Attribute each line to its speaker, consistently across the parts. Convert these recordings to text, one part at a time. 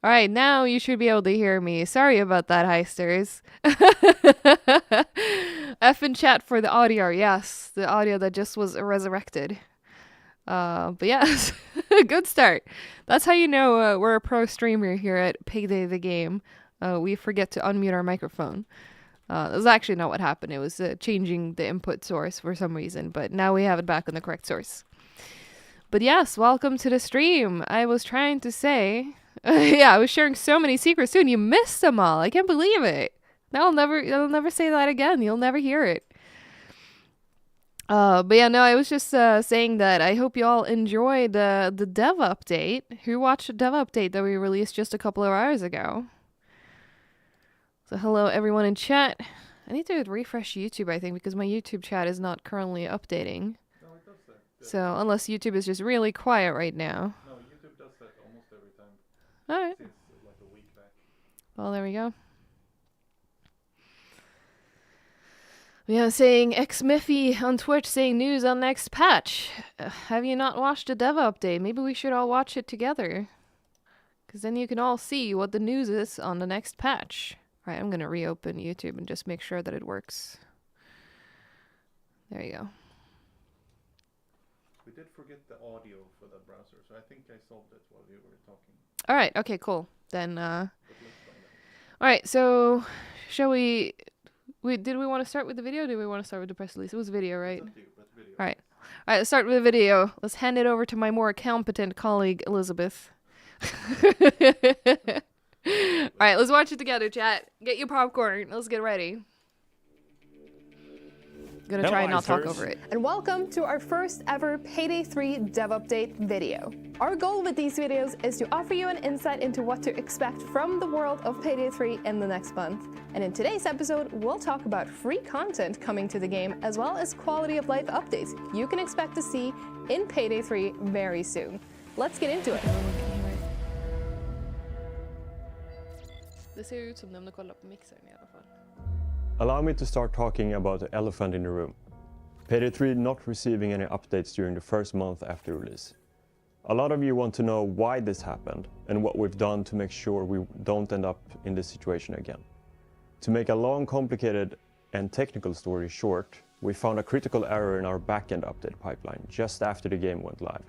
Speaker 1: All right, now you should be able to hear me. Sorry about that, Heisters. F in chat for the audio. Yes, the audio that just was resurrected. But yes, good start. That's how you know we're a pro streamer here at Payday the Game. We forget to unmute our microphone. That was actually not what happened. It was changing the input source for some reason, but now we have it back on the correct source. But yes, welcome to the stream. I was trying to say, yeah, I was sharing so many secrets too, and you missed them all. I can't believe it. Now I'll never say that again. You'll never hear it. But yeah, no, I was just saying that I hope you all enjoyed the dev update. Who watched the dev update that we released just a couple of hours ago? So hello everyone in chat. I need to refresh YouTube, I think, because my YouTube chat is not currently updating.
Speaker 2: No, it does that.
Speaker 1: So unless YouTube is just really quiet right now.
Speaker 2: No, YouTube does that almost every time.
Speaker 1: Alright.
Speaker 2: Since like a week back.
Speaker 1: Well, there we go. Yeah, saying Xmiffy on Twitch saying news on next patch. Have you not watched the dev update? Maybe we should all watch it together. Because then you can all see what the news is on the next patch. Alright, I'm going to reopen YouTube and just make sure that it works. There you go.
Speaker 2: We did forget the audio for that browser, so I think I solved it while you were talking.
Speaker 1: Alright, okay, cool. Then, alright, so shall we... Did we want to start with the video or did we want to start with the press release? It was video, right? Alright. Alright, let's start with the video. Let's hand it over to my more competent colleague, Elisabeth. Alright, let's watch it together, chat. Get your popcorn. Let's get ready. Gonna try and not talk over it.
Speaker 3: And welcome to our first ever Payday 3 dev update video. Our goal with these videos is to offer you an insight into what to expect from the world of Payday 3 in the next month. And in today's episode, we'll talk about free content coming to the game, as well as quality of life updates you can expect to see in Payday 3 very soon. Let's get into it.
Speaker 1: Det ser ut som när de kollar på mixern I alla fall.
Speaker 4: Allow me to start talking about the elephant in the room. Payday 3 not receiving any updates during the first month after release. A lot of you want to know why this happened and what we've done to make sure we don't end up in this situation again. To make a long, complicated and technical story short, we found a critical error in our backend update pipeline just after the game went live.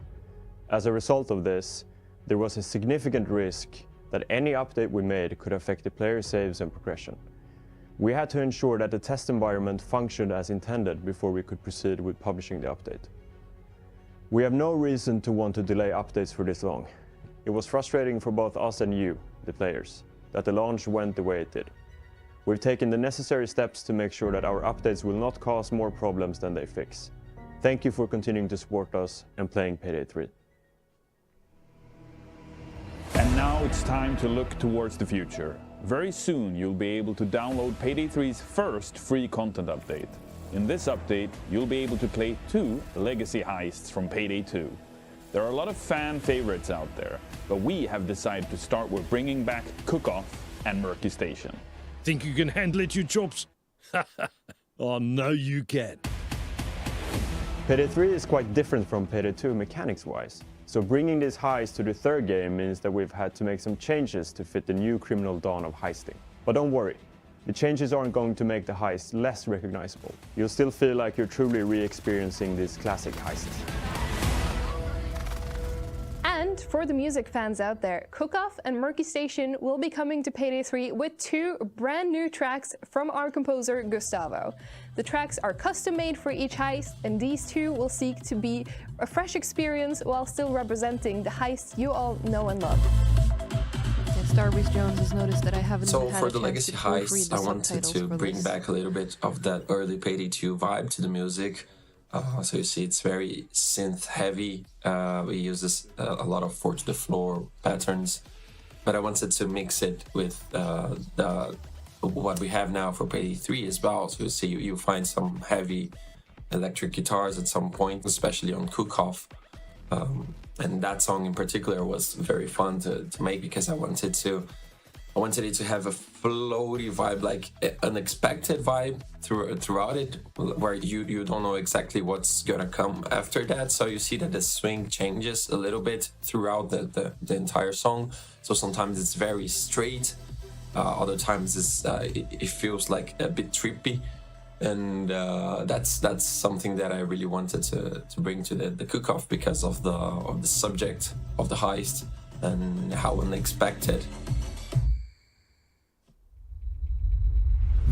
Speaker 4: As a result of this, there was a significant risk that any update we made could affect the player saves and progression. We had to ensure that the test environment functioned as intended before we could proceed with publishing the update. We have no reason to want to delay updates for this long. It was frustrating for both us and you, the players, that the launch went the way it did. We've taken the necessary steps to make sure that our updates will not cause more problems than they fix. Thank you for continuing to support us and playing Payday 3.
Speaker 5: And now it's time to look towards the future. Very soon you'll be able to download Payday 3's first free content update. In this update, you'll be able to play 2 legacy heists from Payday 2. There are a lot of fan favorites out there, but we have decided to start with bringing back Cook-Off and Murky Station.
Speaker 6: Think you can handle it, you chops? Oh, no you can.
Speaker 4: Payday 3 is quite different from Payday 2 mechanics-wise. So bringing this heist to the third game means that we've had to make some changes to fit the new criminal dawn of heisting. But don't worry, the changes aren't going to make the heist less recognizable. You'll still feel like you're truly re-experiencing this classic heist.
Speaker 3: And for the music fans out there, Cook-Off and Murky Station will be coming to Payday 3 with 2 brand new tracks from our composer Gustavo. The tracks are custom made for each heist, and these 2 will seek to be a fresh experience while still representing the heist you all know and love.
Speaker 1: Starbucks Jones has noticed that I haven't
Speaker 7: So
Speaker 1: had
Speaker 7: for
Speaker 1: a
Speaker 7: the
Speaker 1: chance
Speaker 7: legacy
Speaker 1: to proofread
Speaker 7: heist,
Speaker 1: the
Speaker 7: I wanted
Speaker 1: subtitles
Speaker 7: to
Speaker 1: for
Speaker 7: bring
Speaker 1: this.
Speaker 7: back a little bit of that early Payday 2 vibe to the music. So you see it's very synth heavy. We use this, a lot of 4 to the floor patterns, but I wanted to mix it with what we have now for Payday 3 as well. So you see you find some heavy electric guitars at some point, especially on Cook-Off. And that song in particular was very fun to make because I wanted to I wanted it to have a floaty vibe, like unexpected vibe throughout it, where you don't know exactly what's gonna come after that. So you see that the swing changes a little bit throughout the entire song. So sometimes it's very straight, other times it feels like a bit trippy. And that's something that I really wanted to bring to the cook-off because of the subject of the heist and how unexpected.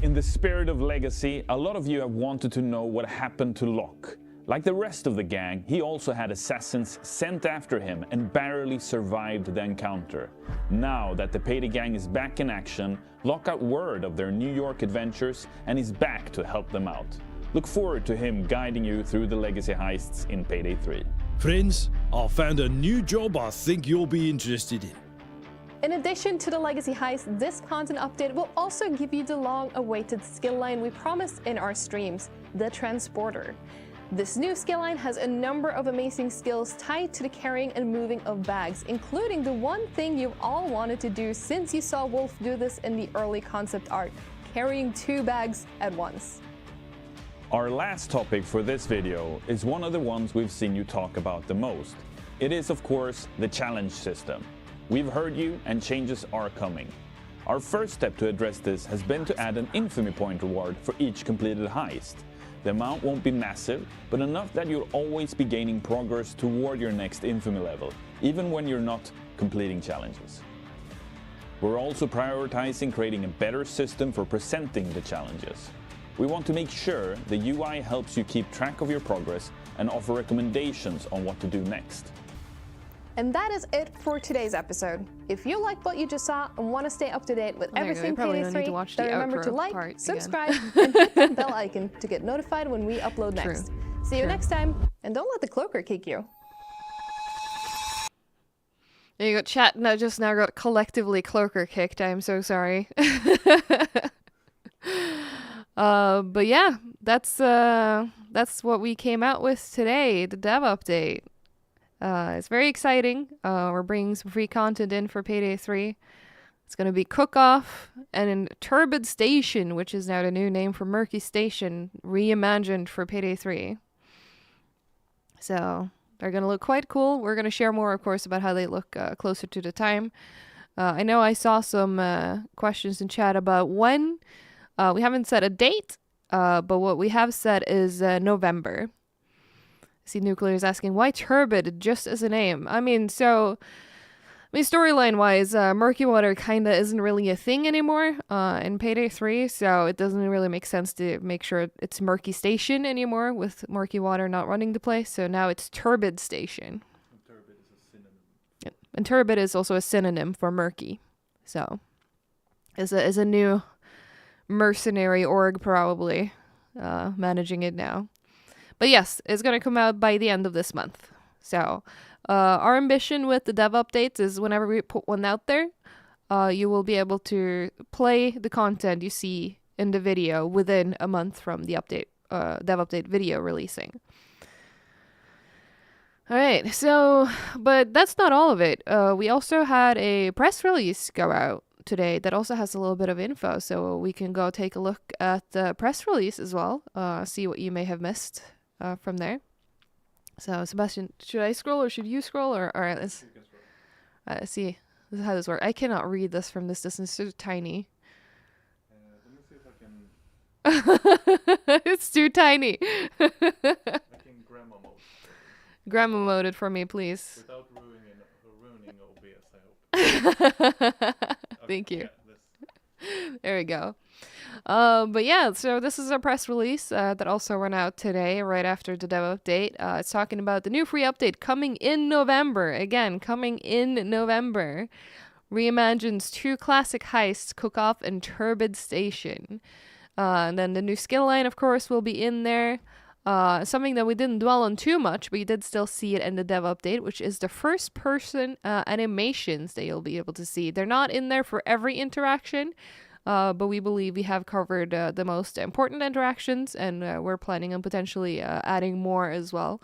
Speaker 5: In the spirit of legacy, a lot of you have wanted to know what happened to Locke. Like the rest of the gang, he also had assassins sent after him and barely survived the encounter. Now that the Payday gang is back in action, Locke got word of their New York adventures and is back to help them out. Look forward to him guiding you through the legacy heists in Payday 3.
Speaker 6: Friends, I found a new job I think you'll be interested in.
Speaker 3: In addition to the Legacy Heist, this content update will also give you the long-awaited skill line we promised in our streams, the Transporter. This new skill line has a number of amazing skills tied to the carrying and moving of bags, including the one thing you've all wanted to do since you saw Wolf do this in the early concept art, carrying 2 bags at once.
Speaker 5: Our last topic for this video is one of the ones we've seen you talk about the most. It is, of course, the challenge system. We've heard you and changes are coming. Our first step to address this has been to add an infamy point reward for each completed heist. The amount won't be massive, but enough that you'll always be gaining progress toward your next infamy level, even when you're not completing challenges. We're also prioritizing creating a better system for presenting the challenges. We want to make sure the UI helps you keep track of your progress and offer recommendations on what to do next.
Speaker 3: And that is it for today's episode. If you like what you just saw and want to stay up to date with everything Payday 3, then remember to like, subscribe, and hit that bell icon to get notified when we upload next. See you next time, and don't let the cloaker kick you.
Speaker 1: There you go, chat just now got collectively cloaker kicked. I'm so sorry. But yeah, that's what we came out with today, the dev update. It's very exciting. We're bringing some free content in for Payday 3. It's going to be Cook-Off and in Turbid Station, which is now the new name for Murky Station, reimagined for Payday 3. So they're going to look quite cool. We're going to share more, of course, about how they look closer to the time. I know I saw some questions in chat about when. We haven't set a date, but what we have said is November. See, Nuclear is asking, why Turbid just as a name? Storyline-wise, Murky Water kind of isn't really a thing anymore in Payday 3, so it doesn't really make sense to make sure it's Murky Station anymore with Murky Water not running the place, so now it's Turbid Station.
Speaker 2: And turbid is a synonym.
Speaker 1: Yeah. And Turbid is also a synonym for Murky, so is a new mercenary org probably managing it now. But yes, it's going to come out by the end of this month. So our ambition with the dev updates is whenever we put one out there, you will be able to play the content you see in the video within a month from the update, dev update video releasing. All right, so, but that's not all of it. We also had a press release go out today that also has a little bit of info, so we can go take a look at the press release as well, see what you may have missed from there. So Sebastian, should I scroll or should you scroll? Or all right, let's see. This is how this works. I cannot read this from this distance. It's so tiny.
Speaker 2: Let me see if I can.
Speaker 1: It's too tiny.
Speaker 2: I can grandma mode.
Speaker 1: Grandma mode it for me, please.
Speaker 2: Without ruining OBS, I hope.
Speaker 1: Thank you.
Speaker 2: Yeah,
Speaker 1: There we go. But yeah, so this is a press release that also ran out today, right after the dev update. It's talking about the new free update coming in November. Again, coming in November. Reimagines 2 classic heists, Cook-Off and Turbid Station. And then the new skill line, of course, will be in there. Something that we didn't dwell on too much, but you did still see it in the dev update, which is the first-person animations that you'll be able to see. They're not in there for every interaction, but we believe we have covered the most important interactions, and we're planning on potentially adding more as well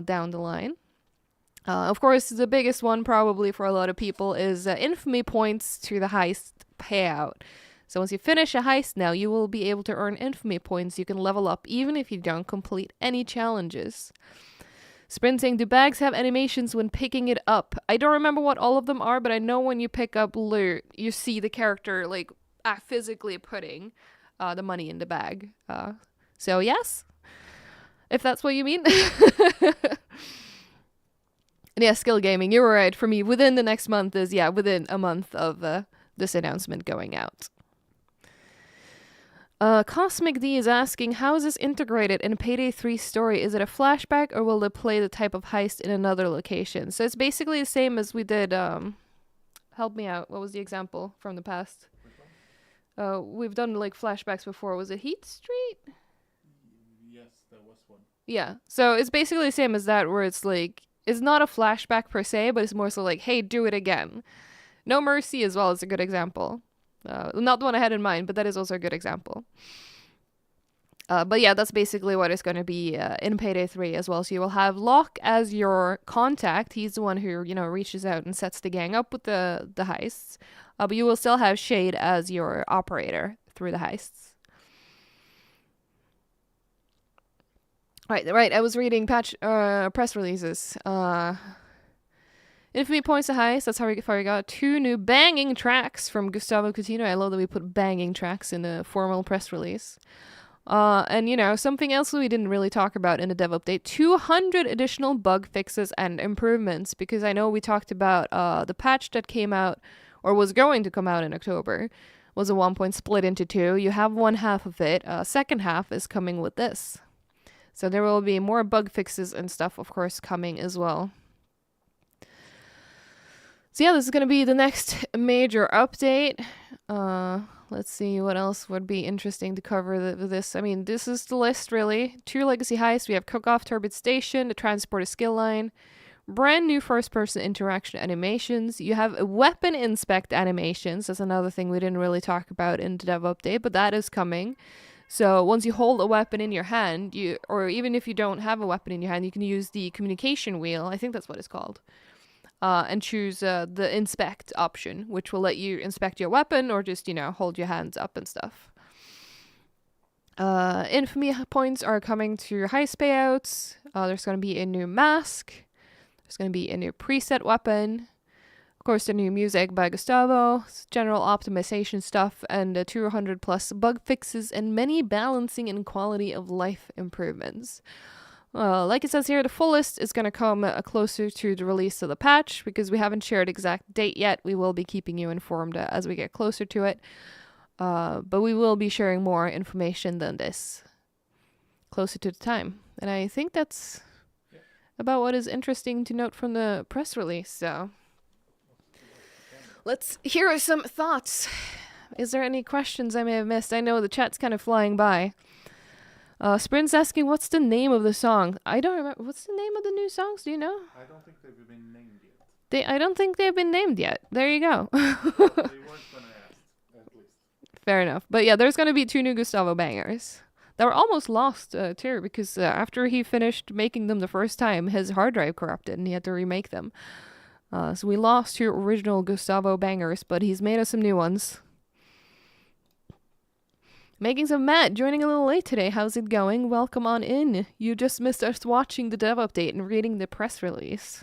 Speaker 1: down the line. Of course, the biggest one probably for a lot of people is infamy points to the heist payout. So once you finish a heist now, you will be able to earn infamy points. You can level up even if you don't complete any challenges. Sprinting, do bags have animations when picking it up? I don't remember what all of them are, but I know when you pick up loot, you see the character like physically putting the money in the bag. So yes, if that's what you mean. And yeah, skill gaming, you were right. For me, within the next month is, within a month of this announcement going out. Cosmic D is asking, how is this integrated in Payday 3 story? Is it a flashback or will they play the type of heist in another location? So it's basically the same as we did, help me out, what was the example from the past? We've done like flashbacks before. Was it Heat Street?
Speaker 2: Yes, there was one.
Speaker 1: Yeah, so it's basically the same as that, where it's like, it's not a flashback per se, but it's more so like, hey, do it again. No Mercy as well is a good example. Not the one I had in mind, but that is also a good example. But yeah, that's basically what it's going to be in Payday 3 as well. So you will have Locke as your contact. He's the one who, reaches out and sets the gang up with the heists. But you will still have Shade as your operator through the heists. Right. I was reading press releases. Infamy points to heist. That's how we got 2 new banging tracks from Gustavo Coutinho. I love that we put banging tracks in a formal press release. And something else we didn't really talk about in the dev update: 200 additional bug fixes and improvements. Because I know we talked about the patch that came out or was going to come out in October was a 1 point split into 2. You have one half of it. Second half is coming with this. So there will be more bug fixes and stuff, of course, coming as well. So yeah, this is going to be the next major update. Let's see what else would be interesting to cover with this. I mean, this is the list, really. 2 legacy heists. We have Cook-Off Turbid Station, the Transporter skill line, brand new first-person interaction animations. You have weapon inspect animations. That's another thing we didn't really talk about in the dev update, but that is coming. So once you hold a weapon in your hand, or even if you don't have a weapon in your hand, you can use the communication wheel. I think that's what it's called. And choose the inspect option, which will let you inspect your weapon or just, hold your hands up and stuff. Infamy points are coming to heist payouts. There's going to be a new mask. There's going to be a new preset weapon. Of course, the new music by Gustavo, general optimization stuff, and 200 plus bug fixes and many balancing and quality of life improvements. Like it says here, the full list is going to come closer to the release of the patch because we haven't shared exact date yet. We will be keeping you informed as we get closer to it. But we will be sharing more information than this closer to the time. And I think that's about what is interesting to note from the press release. So let's hear some thoughts. Is there any questions I may have missed? I know the chat's kind of flying by. Sprint's asking, what's the name of the song? I don't remember. What's the name of the new songs? Do you know?
Speaker 2: I don't think they've been named yet.
Speaker 1: I don't think they've been named yet. There you go.
Speaker 2: They weren't when I asked, at least.
Speaker 1: Fair enough. But yeah, there's going to be 2 new Gustavo bangers. That were almost lost, too, because after he finished making them the first time, his hard drive corrupted and he had to remake them. So we lost 2 original Gustavo bangers, but he's made us some new ones. Makings of Matt joining a little late today. How's it going? Welcome on in. You just missed us watching the dev update and reading the press release.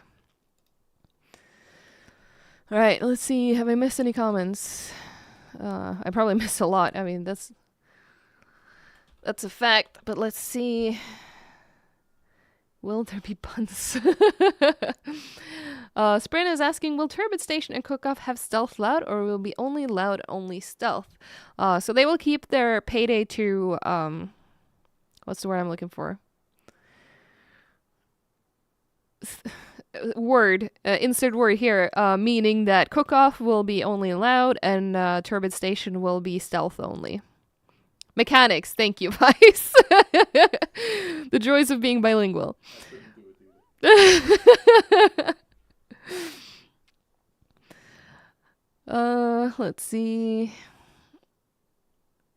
Speaker 1: Alright, let's see. Have I missed any comments? I probably missed a lot. I mean, that's a fact. But let's see. Will there be puns? Sprint is asking, will Turbid Station and Cook-Off have stealth loud or will be only loud, only stealth? So they will keep their Payday 2, what's the word I'm looking for? Insert word here, meaning that Cook-Off will be only loud and Turbid Station will be stealth only. Mechanics, thank you, Vice. The joys of being bilingual.
Speaker 2: I couldn't do it either.
Speaker 1: Let's see.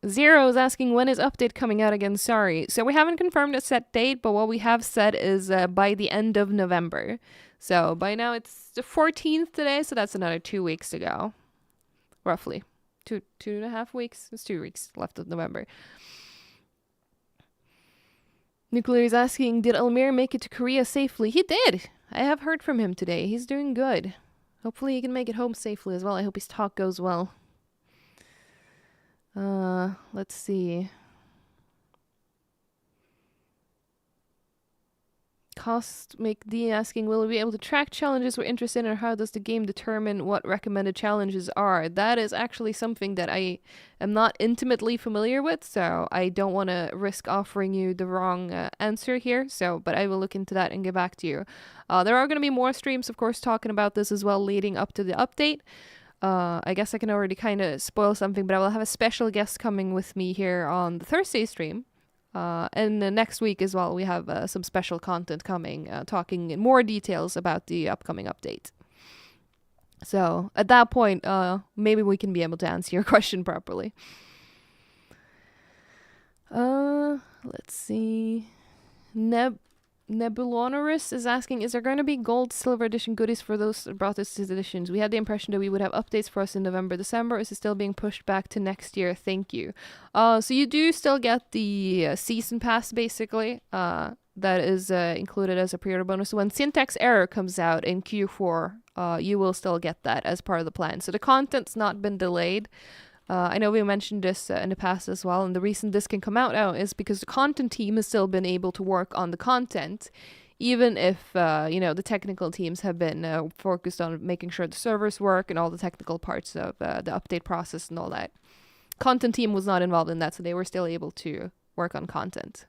Speaker 1: Zero is asking, when is update coming out again? Sorry. So we haven't confirmed a set date, but what we have said is by the end of November. So by now it's the 14th today, so that's another 2 weeks to go. Roughly. 2.5 weeks? It's 2 weeks left of November. Nuclear is asking, did Elmir make it to Korea safely? He did! I have heard from him today. He's doing good. Hopefully he can make it home safely as well. I hope his talk goes well. Let's see. Cost make D asking, will we be able to track challenges we're interested in, or how does the game determine what recommended challenges are? That is actually something that I am not intimately familiar with, so I don't want to risk offering you the wrong answer here. But I will look into that and get back to you. There are going to be more streams, of course, talking about this as well, leading up to the update. I guess I can already kind of spoil something, but I will have a special guest coming with me here on the Thursday stream. And next week as well, we have some special content coming, talking in more details about the upcoming update. So at that point, maybe we can be able to answer your question properly. Let's see. Nebulonorus is asking, is there going to be gold, silver edition goodies for those that brought us these editions? We had the impression that we would have updates for us in November, December. Is it still being pushed back to next year? Thank you. So you do still get the season pass, basically. That is included as a pre-order bonus. So when Syntax Error comes out in Q4, you will still get that as part of the plan. So the content's not been delayed. I know we mentioned this in the past as well, and the reason this can come out now is because the content team has still been able to work on the content, even if, the technical teams have been focused on making sure the servers work and all the technical parts of the update process and all that. Content team was not involved in that, so they were still able to work on content.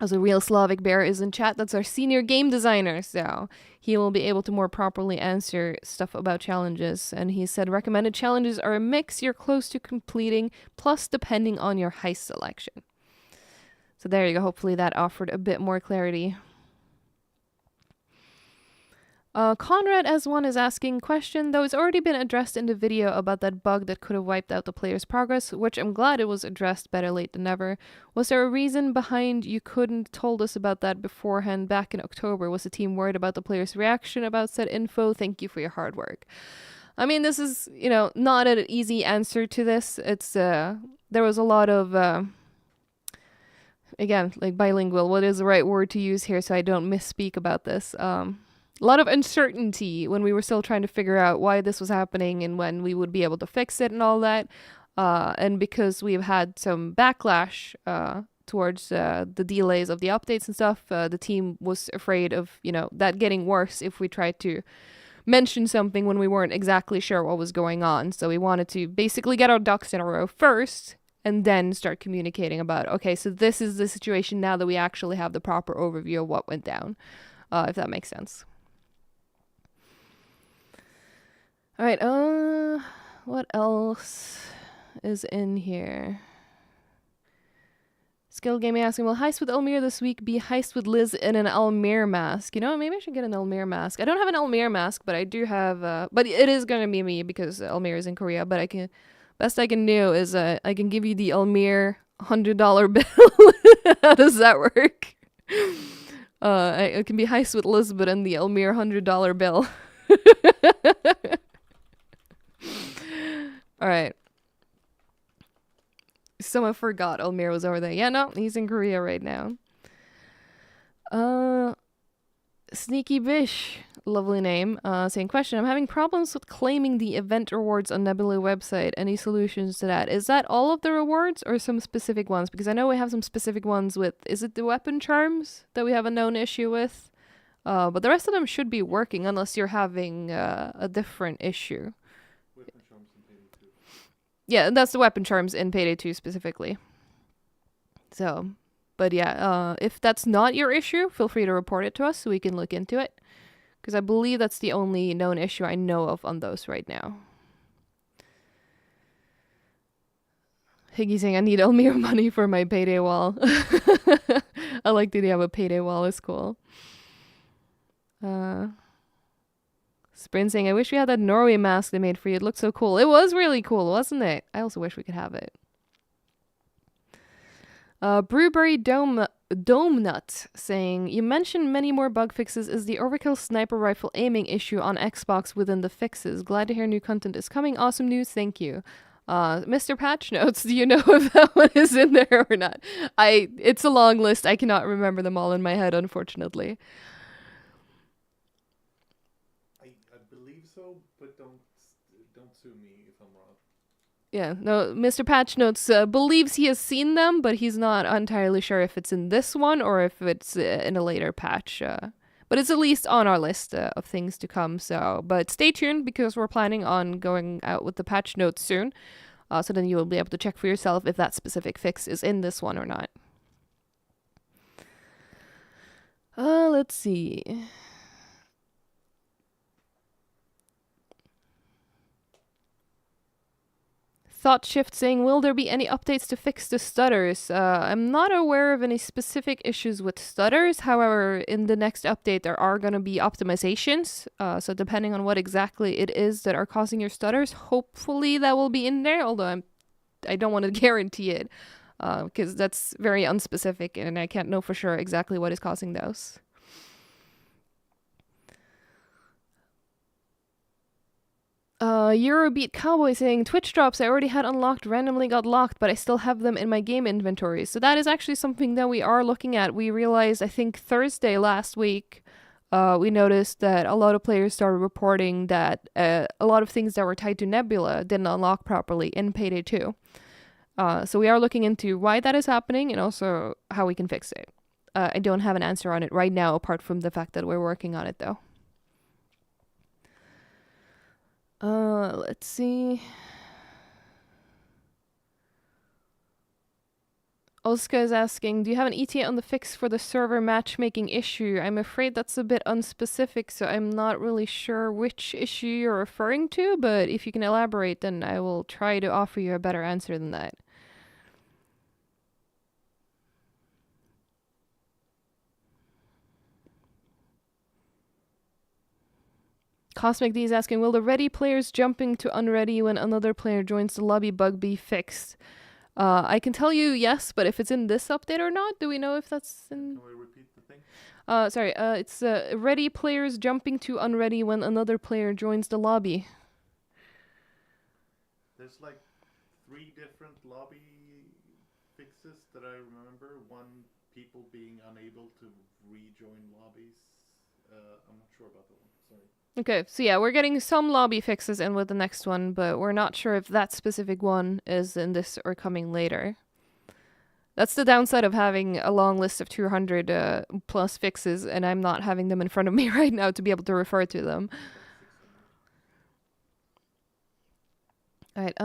Speaker 1: Also, Real Slavic Bear is in chat. That's our senior game designer, so he will be able to more properly answer stuff about challenges. And he said recommended challenges are a mix you're close to completing, plus depending on your heist selection. So there you go. Hopefully that offered a bit more clarity. Conrad S1 is asking question, though it's already been addressed in the video about that bug that could have wiped out the player's progress, which I'm glad it was addressed, better late than never. Was there a reason behind you couldn't told us about that beforehand back in October? Was the team worried about the player's reaction about said info? Thank you for your hard work. I mean, this is, not an easy answer to this. It's, there was a lot of, again, like bilingual, what is the right word to use here so I don't misspeak about this? A lot of uncertainty when we were still trying to figure out why this was happening and when we would be able to fix it and all that. And because we've had some backlash towards the delays of the updates and stuff, the team was afraid of, that getting worse if we tried to mention something when we weren't exactly sure what was going on. So we wanted to basically get our ducks in a row first and then start communicating about, okay, so this is the situation now that we actually have the proper overview of what went down, if that makes sense. All right, what else is in here? Skill Gaming asking, will Heist with Elmir this week be Heist with Liz in an Elmir mask? Maybe I should get an Elmir mask. I don't have an Elmir mask, but I do have, but it is going to be me because Elmir is in Korea, but best I can do is, I can give you the Elmir $100 bill. How does that work? It can be Heist with Lisbeth and the Elmir $100 bill. All right. Someone forgot Elmir was over there. Yeah, no, he's in Korea right now. Sneaky Bish, lovely name. Saying question, I'm having problems with claiming the event rewards on Nebula website. Any solutions to that? Is that all of the rewards or some specific ones? Because I know we have some specific ones with, is it the weapon charms that we have a known issue with? But the rest of them should be working unless you're having a different issue.
Speaker 2: Weapon charms in Payday 2.
Speaker 1: Yeah, that's the weapon charms in Payday 2 specifically. So, but yeah, if that's not your issue, feel free to report it to us so we can look into it. Because I believe that's the only known issue I know of on those right now. Higgy saying, I need Elmir money for my payday wall. I like that you have a payday wall, it's cool. Sprint saying, I wish we had that Norway mask they made for you. It looked so cool. It was really cool, wasn't it? I also wish we could have it. Brewberry Dome Nut saying, you mentioned many more bug fixes. Is the overkill sniper rifle aiming issue on Xbox within the fixes? Glad to hear new content is coming. Awesome news. Thank you. Mr. Patch Notes, do you know if that one is in there or not? It's a long list. I cannot remember them all in my head, unfortunately.
Speaker 2: I believe so, but don't sue me if I'm wrong.
Speaker 1: Yeah, no, Mr. Patch Notes believes he has seen them, but he's not entirely sure if it's in this one or if it's in a later patch. But it's at least on our list of things to come. So, but stay tuned because we're planning on going out with the patch notes soon. So then you will be able to check for yourself if that specific fix is in this one or not. Let's see. Thought Shift saying, will there be any updates to fix the stutters? I'm not aware of any specific issues with stutters. However, in the next update, there are going to be optimizations. So depending on what exactly it is that are causing your stutters, hopefully that will be in there. Although I don't want to guarantee it because that's very unspecific and I can't know for sure exactly what is causing those. Eurobeat Cowboy saying, Twitch drops I already had unlocked randomly got locked, but I still have them in my game inventory. So that is actually something that we are looking at. We realized, I think Thursday last week, we noticed that a lot of players started reporting that a lot of things that were tied to Nebula didn't unlock properly in Payday 2. So we are looking into why that is happening and also how we can fix it. I don't have an answer on it right now, apart from the fact that we're working on it, though. Let's see. Oska is asking, do you have an ETA on the fix for the server matchmaking issue? I'm afraid that's a bit unspecific, so I'm not really sure which issue you're referring to, but if you can elaborate, then I will try to offer you a better answer than that. Cosmic D is asking, will the ready players jumping to unready when another player joins the lobby bug be fixed? I can tell you yes, but if it's in this update or not, do we know if that's in...
Speaker 2: Can we repeat the thing?
Speaker 1: Sorry, it's ready players jumping to unready when another player joins the lobby.
Speaker 2: There's like 3 different lobby fixes that I remember. One, people being unable to rejoin lobbies. I'm not sure about that one, sorry.
Speaker 1: Okay, so yeah, we're getting some lobby fixes in with the next one, but we're not sure if that specific one is in this or coming later. That's the downside of having a long list of 200 plus fixes, and I'm not having them in front of me right now to be able to refer to them. Alright,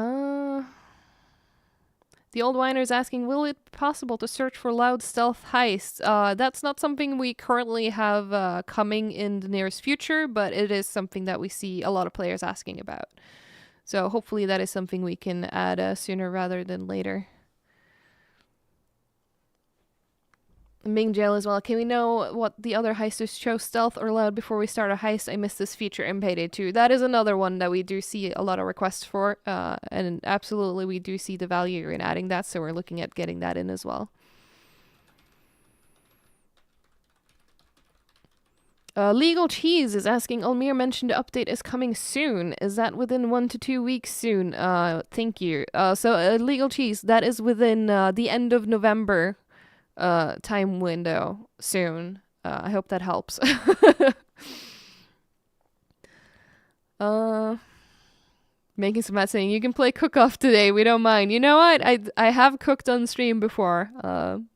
Speaker 1: The Old Whiner is asking, will it be possible to search for loud stealth heists? That's not something we currently have coming in the nearest future, but it is something that we see a lot of players asking about. So hopefully that is something we can add sooner rather than later. Ming Jail as well. Can we know what the other heisters show stealth or loud before we start a heist? I missed this feature in Payday 2. That is another one that we do see a lot of requests for, and absolutely we do see the value in adding that, so we're looking at getting that in as well. Legal Cheese is asking, Almir mentioned the update is coming soon. Is that within 1 to 2 weeks soon? Thank you. So Legal Cheese, that is within the end of November time window soon. I hope that helps. Making some mad saying, you can play cook-off today, we don't mind. You know what? I have cooked on stream before,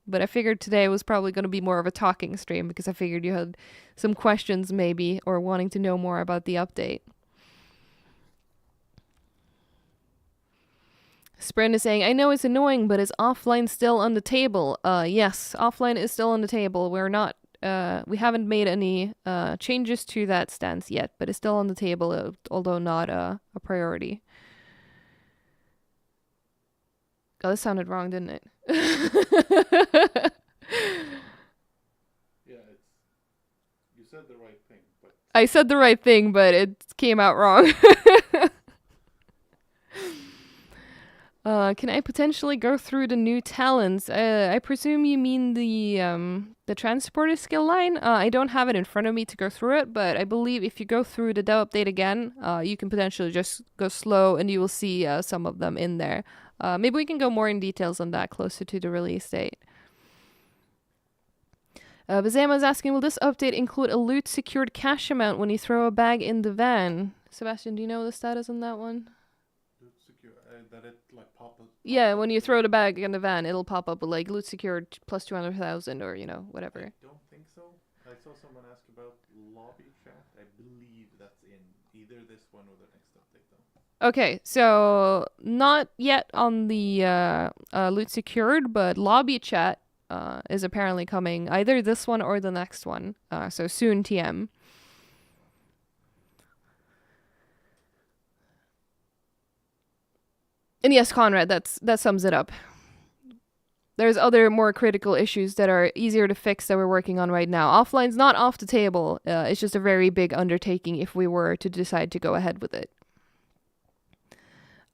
Speaker 1: but I figured today was probably going to be more of a talking stream because I figured you had some questions maybe or wanting to know more about the update. Sprint is saying, I know it's annoying, but is offline still on the table? Yes, offline is still on the table. We're not, we haven't made any changes to that stance yet, but it's still on the table, although not a priority. Oh, this sounded wrong, didn't it?
Speaker 2: Yeah, you said the right thing, but...
Speaker 1: I said the right thing, but it came out wrong. Can I potentially go through the new talents? I presume you mean the transporter skill line. I don't have it in front of me to go through it, but I believe if you go through the dev update again, you can potentially just go slow and you will see some of them in there. Maybe we can go more in details on that closer to the release date. Bazema is asking, will this update include a loot secured cash amount when you throw a bag in the van? Sebastian, do you know the status on that one?
Speaker 2: Loot secure, that it like pop up.
Speaker 1: Yeah, when you throw the bag in the van, it'll pop up with like loot secured plus 200,000 or, you know, whatever.
Speaker 2: I don't think so. I saw someone ask about lobby chat. I believe that's in either this one or the next update though.
Speaker 1: Okay, so not yet on the loot secured, but lobby chat is apparently coming either this one or the next one. So soon TM. And yes, Conrad, that sums it up. There's other more critical issues that are easier to fix that we're working on right now. Offline's not off the table. It's just a very big undertaking if we were to decide to go ahead with it.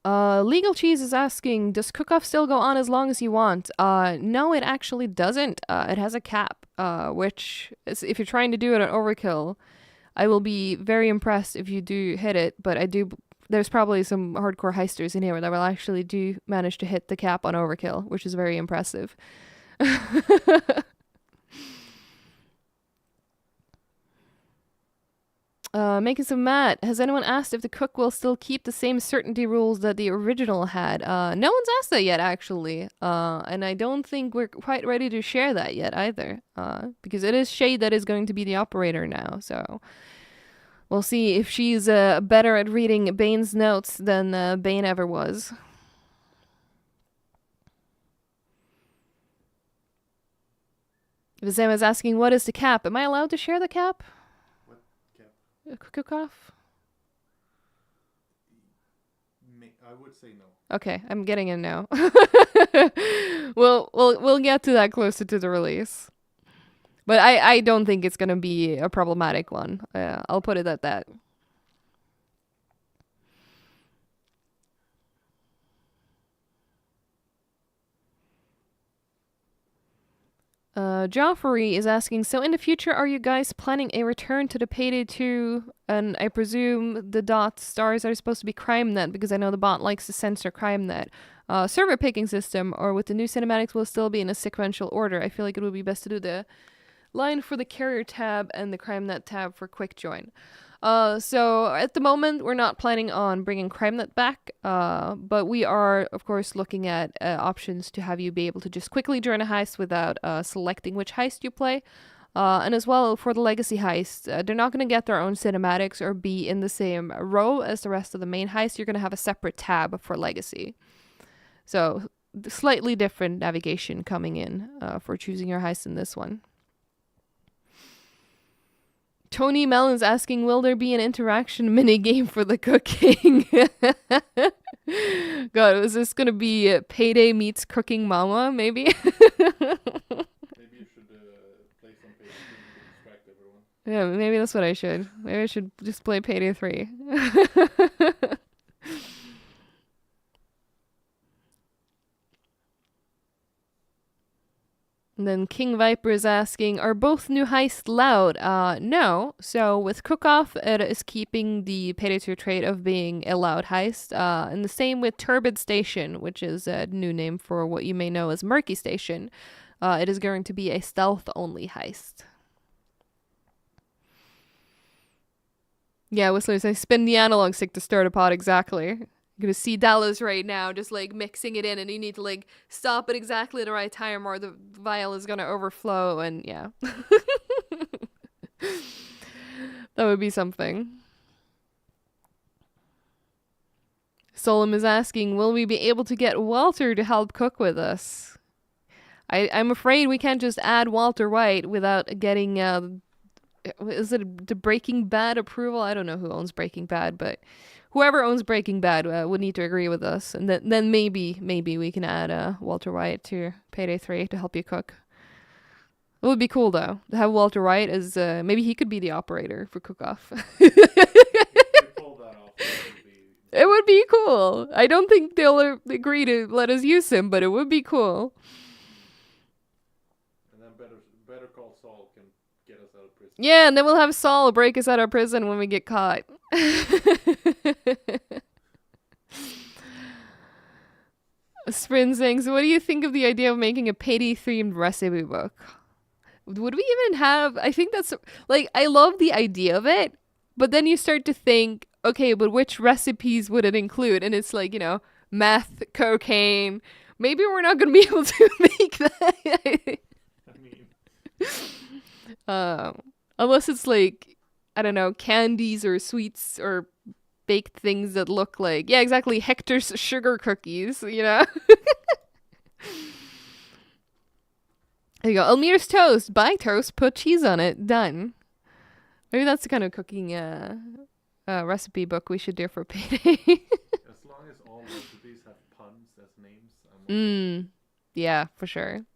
Speaker 1: Legal Cheese is asking, does cook-off still go on as long as you want? No, it actually doesn't. It has a cap, which is, if you're trying to do it on overkill, I will be very impressed if you do hit it, but there's probably some hardcore heisters in here that will actually do manage to hit the cap on overkill, which is very impressive. Making some Matt. Has anyone asked if the cook will still keep the same certainty rules that the original had? No one's asked that yet, actually. And I don't think we're quite ready to share that yet either. Because it is Shade that is going to be the operator now, so we'll see if she's better at reading Bane's notes than Bane ever was. Vizem is asking, what is the cap? Am I allowed to share the cap?
Speaker 2: What cap?
Speaker 1: Cook-off?
Speaker 2: I would say no.
Speaker 1: Okay, I'm getting a no. We'll get to that closer to the release. But I don't think it's gonna be a problematic one. I'll put it at that. Joffrey is asking, so in the future, are you guys planning a return to the Payday 2? And I presume the dot stars are supposed to be CrimeNet, because I know the bot likes to censor CrimeNet. Server picking system, or with the new cinematics, will still be in a sequential order. I feel like it would be best to do the line for the carrier tab and the CrimeNet tab for quick join. So at the moment, we're not planning on bringing CrimeNet back, but we are, of course, looking at options to have you be able to just quickly join a heist without selecting which heist you play. And as well, for the legacy heist, they're not going to get their own cinematics or be in the same row as the rest of the main heist. You're going to have a separate tab for legacy. So slightly different navigation coming in for choosing your heist in this one. Tony Mellon's asking, will there be an interaction minigame for the cooking? God, is this going to be Payday meets Cooking Mama, maybe?
Speaker 2: Maybe you should play some Payday 2 to distract everyone.
Speaker 1: Yeah, maybe that's what I should. Maybe I should just play Payday 3. And then King Viper is asking, are both new heists loud? No. So with Cook-Off, it is keeping the Payday 2 trait of being a loud heist. And the same with Turbid Station, which is a new name for what you may know as Murky Station. It is going to be a stealth-only heist. Yeah, Whistler says, spin the analog stick to start a pod, exactly. You're gonna see Dallas right now just like mixing it in, and you need to like stop at exactly the right time or the vial is gonna overflow, and yeah. That would be something. Solom is asking, will we be able to get Walter to help cook with us? I'm afraid we can't just add Walter White without getting is it the Breaking Bad approval? I don't know who owns Breaking Bad, but whoever owns Breaking Bad would need to agree with us, and then maybe we can add Walter White to Payday 3 to help you cook. It would be cool though to have Walter White as maybe he could be the operator for Cook-Off.
Speaker 2: If we pull that off, that would be
Speaker 1: It would be cool. I don't think they'll agree to let us use him, but it would be cool.
Speaker 2: And then Better Call Saul can get us out of prison.
Speaker 1: Yeah, and then we'll have Saul break us out of prison when we get caught. Sprin saying, so what do you think of the idea of making a payday-themed recipe book? Would we even have... I think that's... Like, I love the idea of it, but then you start to think, okay, but which recipes would it include? And it's like, you know, meth, cocaine. Maybe we're not going to be able to make that.
Speaker 2: I mean...
Speaker 1: Unless it's like, I don't know, candies or sweets or baked things that look like, yeah, exactly, Hector's sugar cookies, you know? There you go. Elmir's toast. Buy toast, put cheese on it. Done. Maybe that's the kind of cooking recipe book we should do for payday.
Speaker 2: As long as all recipes have puns as names,
Speaker 1: Yeah, for sure.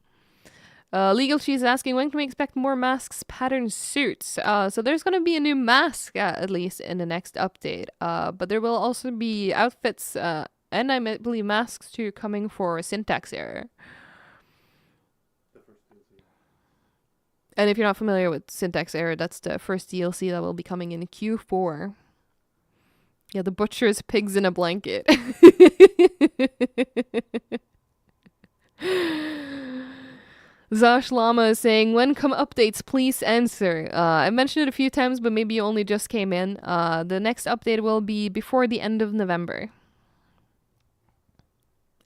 Speaker 1: Legal Cheese asking, when can we expect more masks, patterns, suits? So there's going to be a new mask, at least in the next update. But there will also be outfits and I believe masks too coming for Syntax Error.
Speaker 2: the first DLC.
Speaker 1: And if you're not familiar with Syntax Error, that's the first DLC that will be coming in Q4. Yeah, the butcher's pigs in a blanket. Zosh Lama is saying, when come updates, please answer. I mentioned it a few times, but maybe you only just came in. The next update will be before the end of November.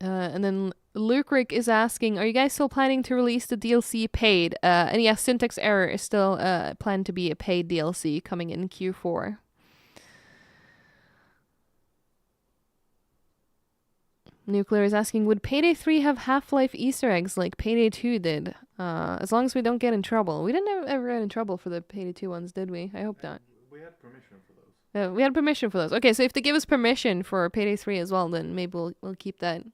Speaker 1: And then Luke Rick is asking, are you guys still planning to release the DLC paid? And yes, Syntax Error is still planned to be a paid DLC coming in Q4. Nuclear is asking, would Payday 3 have Half-Life Easter eggs like Payday 2 did? As long as we don't get in trouble. We didn't ever get in trouble for the Payday 2 ones, did we? I hope not.
Speaker 2: We had permission for those.
Speaker 1: We had permission for those. Okay, so if they give us permission for Payday 3 as well, then maybe we'll keep that.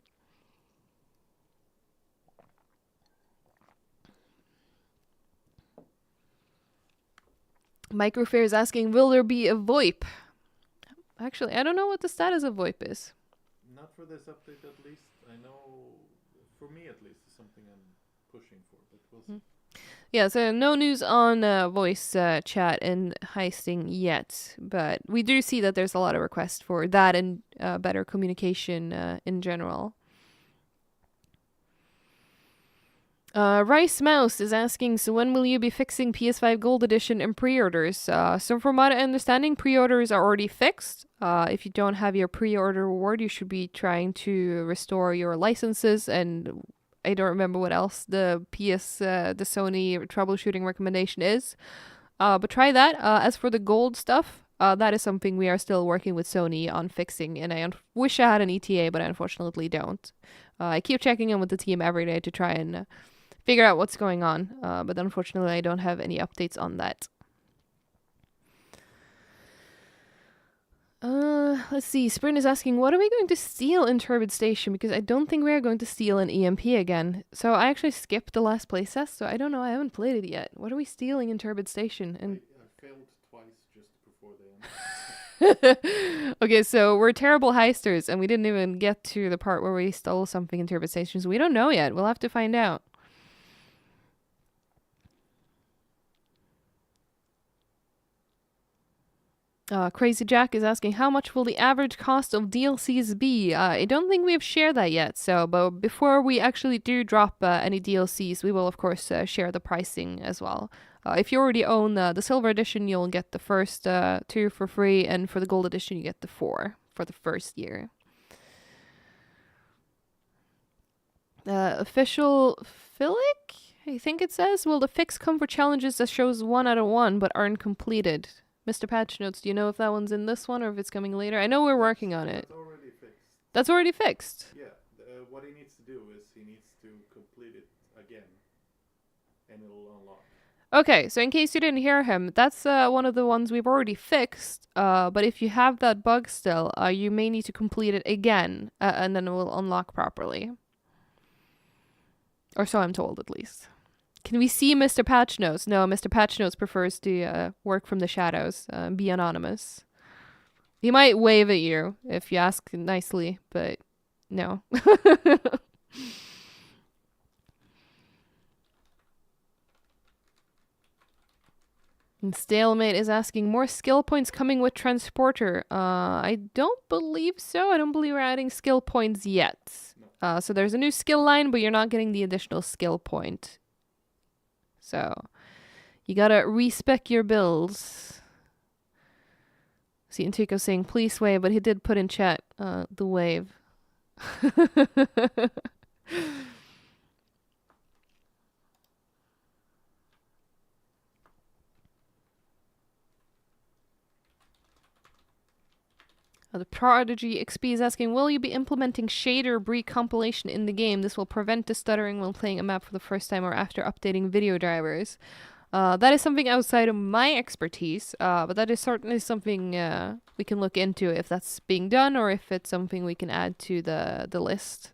Speaker 1: Microfair is asking, will there be a VoIP? Actually, I don't know what the status of VoIP is.
Speaker 2: Not for this update, at least. I know, for me at least, it's something I'm pushing for, but we'll see.
Speaker 1: Yeah, so no news on voice chat and heisting yet, but we do see that there's a lot of requests for that and better communication in general. Rice Mouse is asking, so when will you be fixing PS5 Gold Edition and pre-orders? So from my understanding, pre-orders are already fixed. If you don't have your pre-order reward, you should be trying to restore your licenses, and I don't remember what else the Sony troubleshooting recommendation is. But try that. As for the gold stuff, that is something we are still working with Sony on fixing, and I wish I had an ETA, but I unfortunately don't. I keep checking in with the team every day to try and figure out what's going on, but unfortunately I don't have any updates on that. Let's see. Sprint is asking, what are we going to steal in Turbid Station? Because I don't think we are going to steal an EMP again. So I actually skipped the last playtest, so I don't know. I haven't played it yet. What are we stealing in Turbid Station? And
Speaker 2: I failed twice just before the end.
Speaker 1: Okay, so we're terrible heisters, and we didn't even get to the part where we stole something in Turbid Station, so we don't know yet. We'll have to find out. Crazy Jack is asking, how much will the average cost of DLCs be? I don't think we've shared that yet, but before we actually do drop any DLCs, we will of course share the pricing as well. If you already own the Silver Edition, you'll get the first 2 for free, and for the Gold Edition, you get the 4 for the first year. Official Philic, I think it says, will the fix come for challenges that shows 1 out of 1 but aren't completed? Mr. Patch Notes, do you know if that one's in this one or if it's coming later? I know we're working on it.
Speaker 2: That's already fixed.
Speaker 1: That's already fixed?
Speaker 2: Yeah, what he needs to do is he needs to complete it again, and it'll unlock.
Speaker 1: Okay, so in case you didn't hear him, that's one of the ones we've already fixed, but if you have that bug still, you may need to complete it again, and then it will unlock properly. Or so I'm told, at least. Can we see Mr. Patch Notes? No, Mr. Patch Notes prefers to work from the shadows, be anonymous. He might wave at you if you ask nicely, but no. And Stalemate is asking, more skill points coming with Transporter. I don't believe so. I don't believe we're adding skill points yet. So there's a new skill line, but you're not getting the additional skill point. So you gotta respec your builds. See Antico saying, please wave, but he did put in chat the wave. The Prodigy XP is asking, will you be implementing shader break compilation in the game? This will prevent the stuttering when playing a map for the first time or after updating video drivers. That is something outside of my expertise, but that is certainly something we can look into if that's being done or if it's something we can add to the list.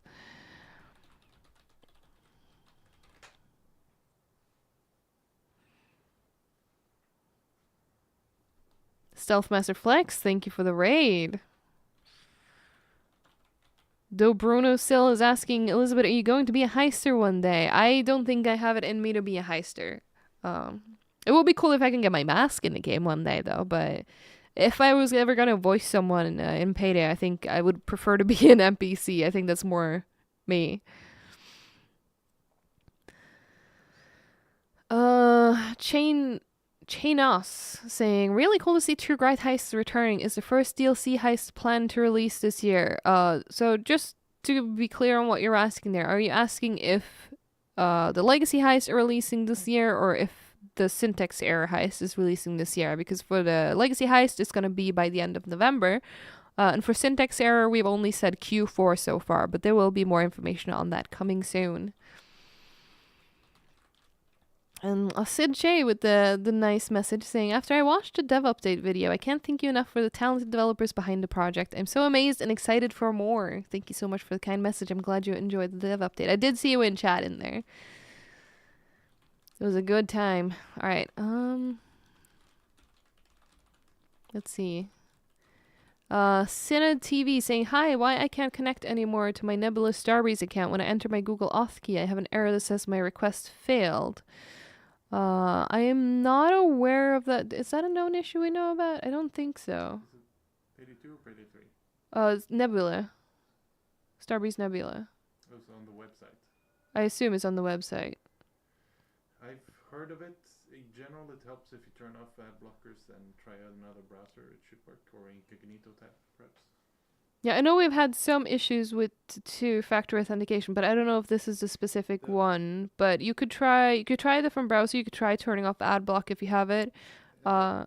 Speaker 1: Stealth Master Flex, thank you for the raid. Though Bruno still is asking, Elisabeth, are you going to be a heister one day? I don't think I have it in me to be a heister. It will be cool if I can get my mask in the game one day, though. But if I was ever gonna voice someone in Payday, I think I would prefer to be an NPC. I think that's more me. Chainos saying, really cool to see True Grit Heist returning. Is the first DLC heist planned to release this year? So just to be clear on what you're asking there, are you asking if the Legacy Heist are releasing this year or if the Syntax Error Heist is releasing this year? Because for the Legacy Heist, it's going to be by the end of November. And for Syntax Error, we've only said Q4 so far, but there will be more information on that coming soon. And Sid J with the nice message saying, after I watched the dev update video, I can't thank you enough for the talented developers behind the project. I'm so amazed and excited for more. Thank you so much for the kind message. I'm glad you enjoyed the dev update. I did see you in chat in there. It was a good time. All right. Let's see. Synod TV saying, hi, why I can't connect anymore to my Nebula Starbreeze account when I enter my Google Auth key. I have an error that says my request failed. I am not aware of that. Is that a known issue we know about? I don't think so.
Speaker 2: Is it Payday 2 or Payday 3?
Speaker 1: It's Nebula. Starbreeze Nebula.
Speaker 2: It's on the website.
Speaker 1: I assume it's on the website.
Speaker 2: I've heard of it. In general, it helps if you turn off ad blockers and try out another browser. It should work, or incognito tab, perhaps.
Speaker 1: Yeah, I know we've had some issues with two-factor authentication, but I don't know if this is a specific one. But you could try a different browser. You could try turning off ad block if you have it.
Speaker 2: The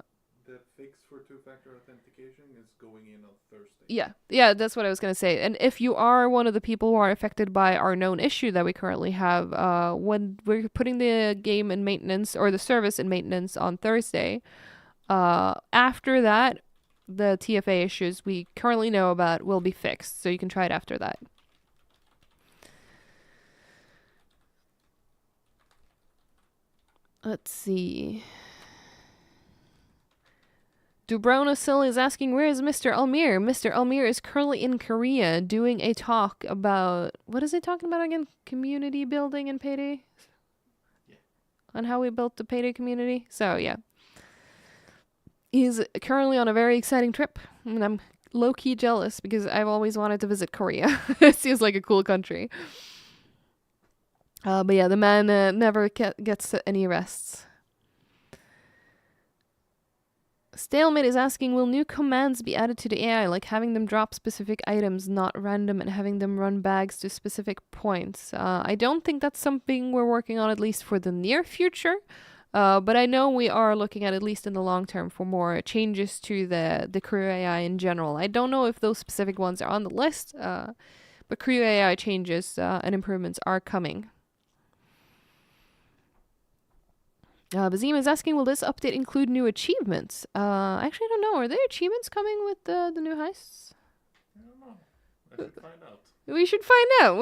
Speaker 2: fix for two-factor authentication is going in on Thursday.
Speaker 1: Yeah, that's what I was gonna say. And if you are one of the people who are affected by our known issue that we currently have, when we're putting the game in maintenance or the service in maintenance on Thursday, after that, the TFA issues we currently know about will be fixed, so you can try it after that. Let's see. Dubronasil is asking, where is Mr. Almir? Mr. Almir is currently in Korea doing a talk about, what is he talking about again? Community building in Payday?
Speaker 2: Yeah.
Speaker 1: On how we built the Payday community? So, yeah. He's currently on a very exciting trip, and I'm low-key jealous because I've always wanted to visit Korea. It seems like a cool country. But yeah, the man never gets any rests. Stalemate is asking, will new commands be added to the AI, like having them drop specific items, not random, and having them run bags to specific points? I don't think that's something we're working on, at least for the near future. But I know we are looking at least in the long term, for more changes to the crew AI in general. I don't know if those specific ones are on the list, but crew AI changes and improvements are coming. Bazim is asking, will this update include new achievements? Actually, I don't know. Are there achievements coming with the new heists?
Speaker 2: I don't know. I should find out.
Speaker 1: We should find out.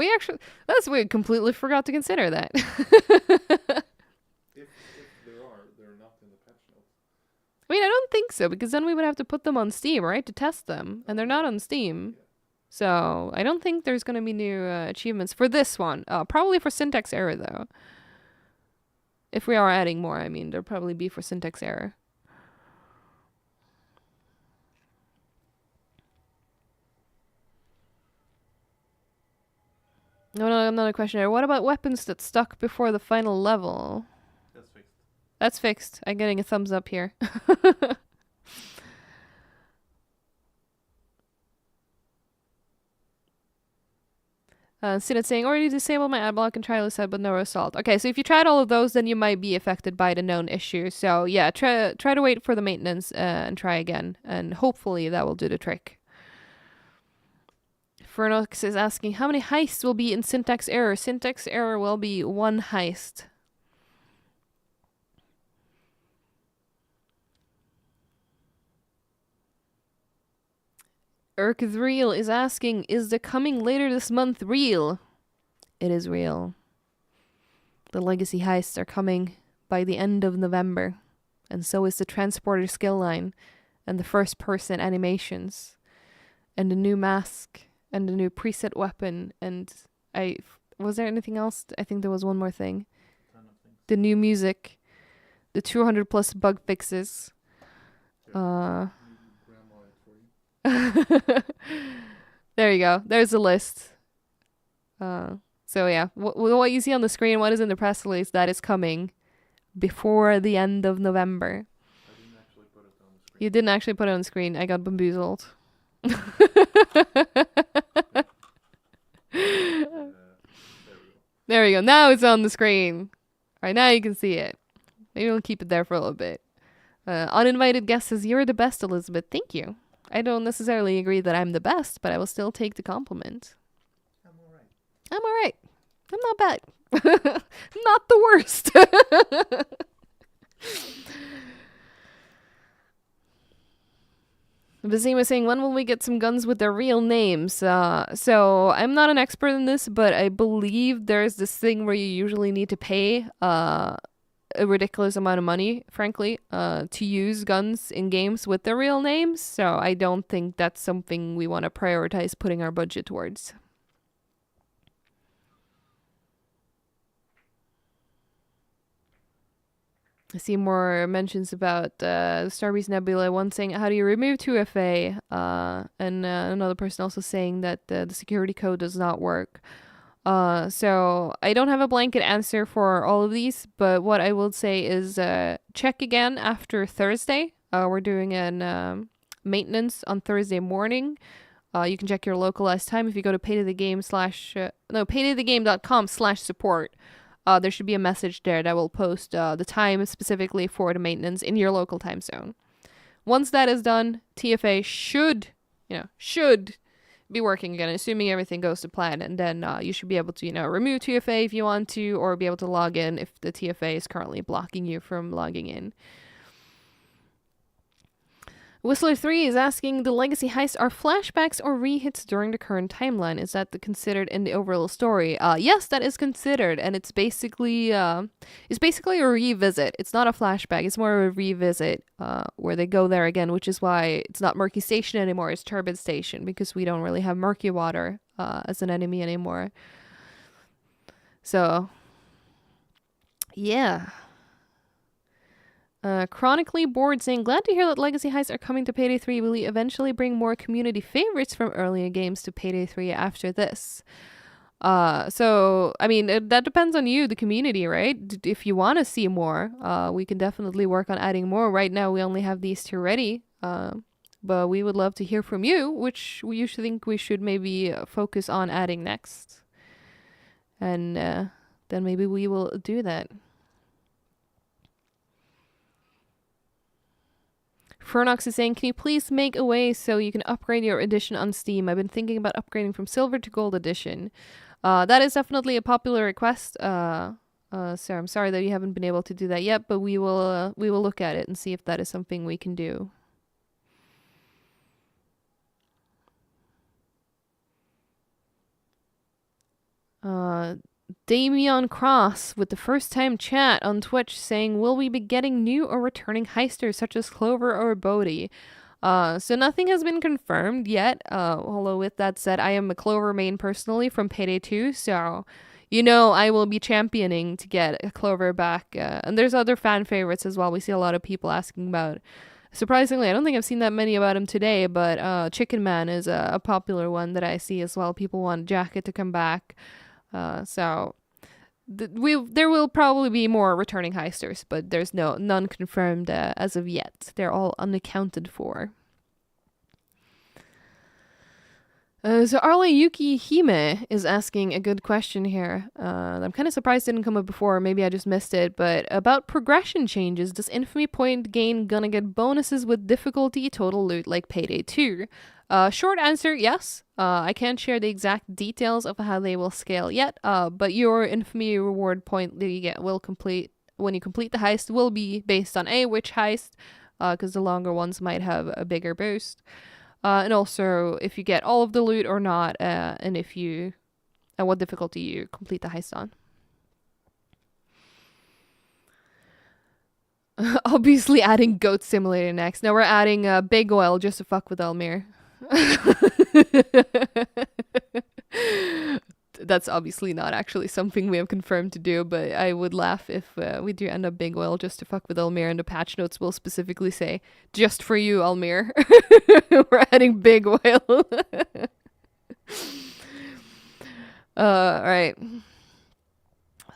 Speaker 1: We completely forgot to consider that.
Speaker 2: If there are, they're not in the patch notes.
Speaker 1: I mean, I don't think so, because then we would have to put them on Steam, right, to test them, and they're not on Steam. So I don't think there's going to be new achievements for this one. Probably for syntax error, though. If we are adding more, I mean, there'll probably be for syntax error. No, another question here. What about weapons that stuck before the final level?
Speaker 2: That's fixed.
Speaker 1: That's fixed. I'm getting a thumbs up here. Sinat saying, already disabled my ad block and try Elisabeth, but no result. Okay, so if you tried all of those, then you might be affected by the known issue. So yeah, try to wait for the maintenance and try again. And hopefully that will do the trick. Fernox is asking, how many heists will be in syntax error? Syntax error will be 1 heist. Urkthreal is asking, is the coming later this month real? It is real. The legacy heists are coming by the end of November. And so is the transporter skill line and the first person animations and the new mask and the new preset weapon and was there anything else? I think there was one more thing. The new music, the 200 plus bug fixes. There you go. There's a list. So yeah, what you see on the screen, what is in the press release, that is coming before the end of November.
Speaker 2: I didn't actually put it on the screen.
Speaker 1: You didn't actually put it on the screen. I got bamboozled. There we go. Now it's on the screen. All right, now you can see it. Maybe we'll keep it there for a little bit. Uninvited guest says, you're the best, Elisabeth. Thank you. I don't necessarily agree that I'm the best, but I will still take the compliment.
Speaker 2: I'm alright.
Speaker 1: I'm alright. I'm not bad. Not the worst. Vazim is saying, when will we get some guns with their real names? So I'm not an expert in this, but I believe there's this thing where you usually need to pay a ridiculous amount of money, frankly, to use guns in games with their real names. So I don't think that's something we want to prioritize putting our budget towards. I see more mentions about Starbreeze Nebula. One saying, how do you remove 2FA? And another person also saying that the security code does not work. So I don't have a blanket answer for all of these, but what I will say is check again after Thursday. We're doing an maintenance on Thursday morning. You can check your localized time if you go to paydaythegame.com/support. There should be a message there that will post the time specifically for the maintenance in your local time zone. Once that is done, TFA should be working again, assuming everything goes to plan, and then you should be able to, remove TFA if you want to, or be able to log in if the TFA is currently blocking you from logging in. Whistler3 is asking, the legacy heists are flashbacks or rehits during the current timeline. Is that considered in the overall story? Yes, that is considered, and it's basically a revisit. It's not a flashback, it's more of a revisit where they go there again, which is why it's not Murky Station anymore, it's Turbid Station, because we don't really have murky water as an enemy anymore. So, yeah. Chronically Bored saying, glad to hear that Legacy Heists are coming to Payday 3. Will you eventually bring more community favorites from earlier games to Payday 3 after this? So, I mean, that depends on you, the community, right? If you want to see more, we can definitely work on adding more. Right now, we only have these two ready. But we would love to hear from you, which you should think we should maybe focus on adding next. And then maybe we will do that. Fernox is saying, can you please make a way so you can upgrade your edition on Steam? I've been thinking about upgrading from silver to gold edition. That is definitely a popular request. So I'm sorry that you haven't been able to do that yet, but we will look at it and see if that is something we can do. Damian Cross with the first time chat on Twitch saying, will we be getting new or returning heisters such as Clover or Bodhi? So nothing has been confirmed yet. Although with that said, I am a Clover main personally from Payday 2, so I will be championing to get a Clover back. And there's other fan favorites as well. We see a lot of people asking about. Surprisingly, I don't think I've seen that many about him today, but Chicken Man is a popular one that I see as well. People want Jacket to come back. So there will probably be more returning heisters, but there's none confirmed as of yet. They're all unaccounted for. So Arle Yuki Hime is asking a good question here. I'm kind of surprised it didn't come up before. Maybe I just missed it. But about progression changes, does Infamy Point gain gonna get bonuses with difficulty total loot like Payday 2? Short answer, yes. I can't share the exact details of how they will scale yet. But your Infamy reward point that you get will complete when you complete the heist will be based on which heist, because the longer ones might have a bigger boost. And also if you get all of the loot or not, and what difficulty you complete the heist on. Obviously adding Goat Simulator next. Now we're adding Big Oil just to fuck with Elmir. That's obviously not actually something we have confirmed to do, but I would laugh if we do end up Big Oil just to fuck with Elmir, and the patch notes will specifically say, just for you, Elmir. We're adding Big Oil. Alright.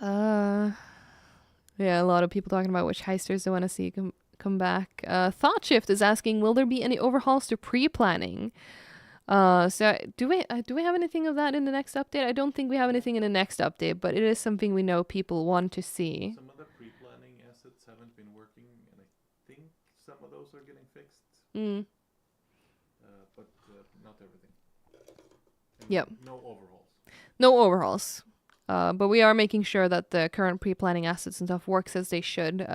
Speaker 1: Yeah, a lot of people talking about which heisters they want to see come back. Thought Shift is asking, will there be any overhauls to pre-planning? So do we have anything of that in the next update? I don't think we have anything in the next update, but it is something we know people want to see.
Speaker 2: Some of the pre-planning assets haven't been working, and I think some of those are getting fixed. But not everything. And
Speaker 1: yep.
Speaker 2: No overhauls.
Speaker 1: No overhauls. But we are making sure that the current pre-planning assets and stuff works as they should.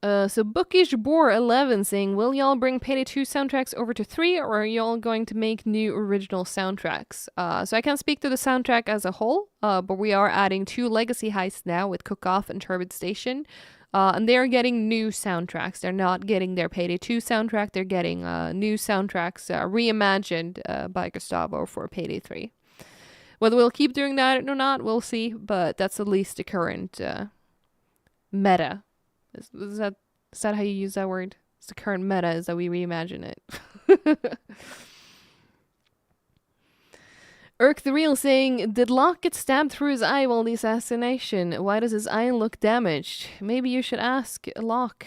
Speaker 1: So Bookish Boar 11 saying, will y'all bring Payday 2 soundtracks over to 3, or are y'all going to make new original soundtracks? So I can't speak to the soundtrack as a whole, but we are adding 2 legacy heists now with Cook-Off and Turbid Station. And they are getting new soundtracks. They're not getting their Payday 2 soundtrack. They're getting new soundtracks reimagined by Gustavo for Payday 3. Whether we'll keep doing that or not, we'll see. But that's at least the current meta. Is that how you use that word? It's the current meta is that we reimagine it. Urk the Real saying, did Locke get stabbed through his eye while the assassination? Why does his eye look damaged? Maybe you should ask Locke.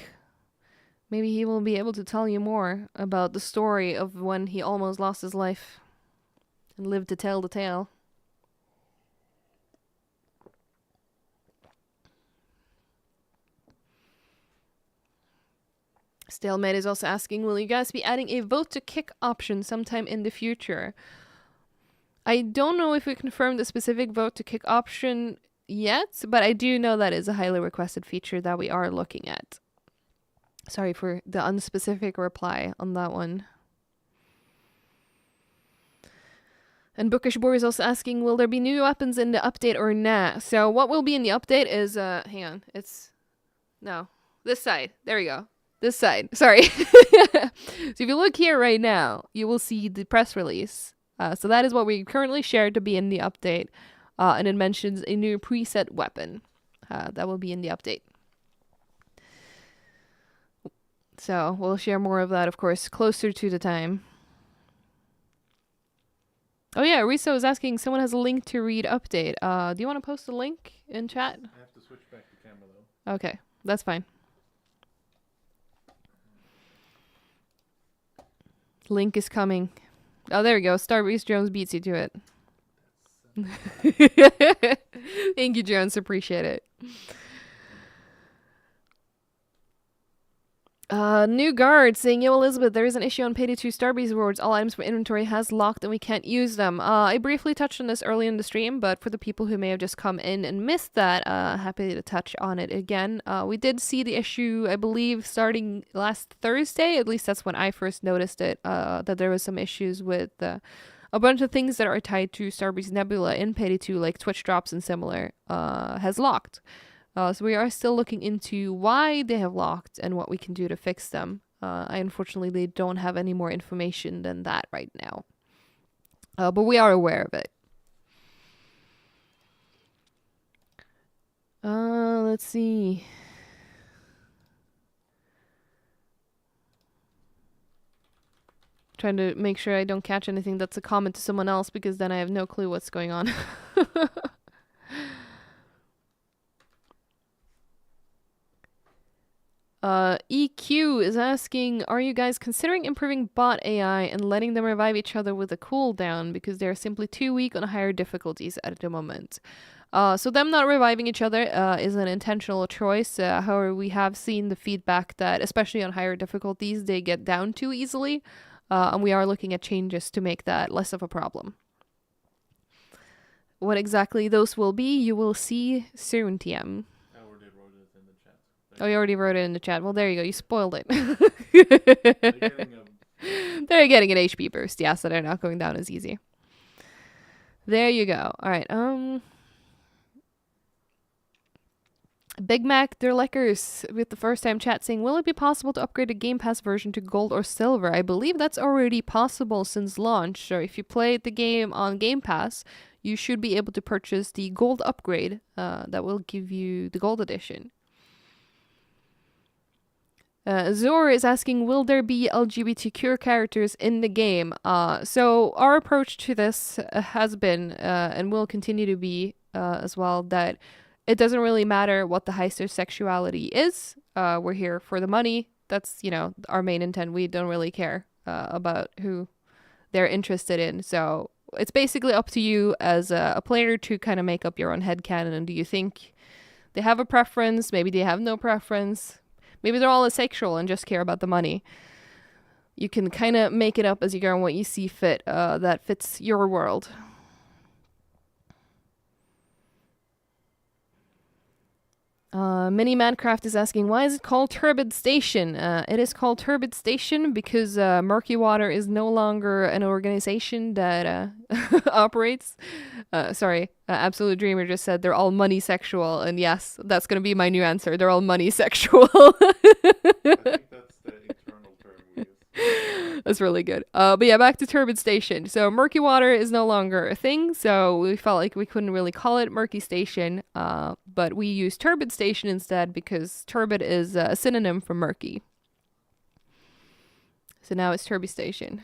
Speaker 1: Maybe he will be able to tell you more about the story of when he almost lost his life and lived to tell the tale. Stalemate is also asking, will you guys be adding a vote to kick option sometime in the future? I don't know if we confirmed the specific vote to kick option yet, but I do know that is a highly requested feature that we are looking at. Sorry for the unspecific reply on that one. And Bookish Boar is also asking, will there be new weapons in the update or not? So what will be in the update is, hang on, this side. There we go. This side. Sorry. So if you look here right now, you will see the press release. So that is what we currently shared to be in the update. And it mentions a new preset weapon. That will be in the update. So we'll share more of that, of course, closer to the time. Oh yeah, Riso is asking, someone has a link to read update. Do you want to post a link in chat?
Speaker 2: I have to switch back to camera though.
Speaker 1: Okay, that's fine. Link is coming. Oh, there we go. Starbreeze Jones beats you to it. Thank you, Jones. Appreciate it. New guard saying, yo, Elisabeth, there is an issue on Payday 2 Starbreeze rewards. All items from inventory has locked and we can't use them. I briefly touched on this early in the stream, but for the people who may have just come in and missed that, happy to touch on it again. We did see the issue, I believe, starting last Thursday. At least that's when I first noticed it, that there was some issues with a bunch of things that are tied to Starbreeze Nebula in Payday 2, like Twitch drops and similar, has locked. So we are still looking into why they have locked and what we can do to fix them. I unfortunately don't have any more information than that right now. But we are aware of it. Let's see. Trying to make sure I don't catch anything that's a comment to someone else, because then I have no clue what's going on. EQ is asking, are you guys considering improving bot AI and letting them revive each other with a cooldown, because they're simply too weak on higher difficulties at the moment? So them not reviving each other is an intentional choice. However, we have seen the feedback that, especially on higher difficulties, they get down too easily. And we are looking at changes to make that less of a problem. What exactly those will be, you will see soon, TM.
Speaker 2: I already wrote it in the chat.
Speaker 1: Oh, you already wrote it in the chat. Well, there you go. You spoiled it. They're getting an HP boost. Yeah, so they're not going down as easy. There you go. All right. Big Mac Derleckers with the first time chat saying, will it be possible to upgrade the Game Pass version to gold or silver? I believe that's already possible since launch. So if you played the game on Game Pass, you should be able to purchase the gold upgrade that will give you the gold edition. Zor is asking, will there be LGBTQ characters in the game? So our approach to this has been, and will continue to be as well, that it doesn't really matter what the heister's sexuality is. We're here for the money. That's, our main intent. We don't really care about who they're interested in. So it's basically up to you as a player to kind of make up your own headcanon. And do you think they have a preference? Maybe they have no preference. Maybe they're all asexual and just care about the money. You can kind of make it up as you go on what you see fit that fits your world. Mini Mancraft is asking, why is it called Turbid Station? It is called Turbid Station because Murky Water is no longer an organization that operates. Absolute Dreamer just said they're all money sexual, and yes, that's going to be my new answer. They're all money sexual.
Speaker 2: I think that's the internal term we use.
Speaker 1: That's really good. But yeah, back to Turbid Station. So Murky Water is no longer a thing, so we felt like we couldn't really call it Murky Station, but we use Turbid Station instead because turbid is a synonym for murky. So now it's Turbid Station.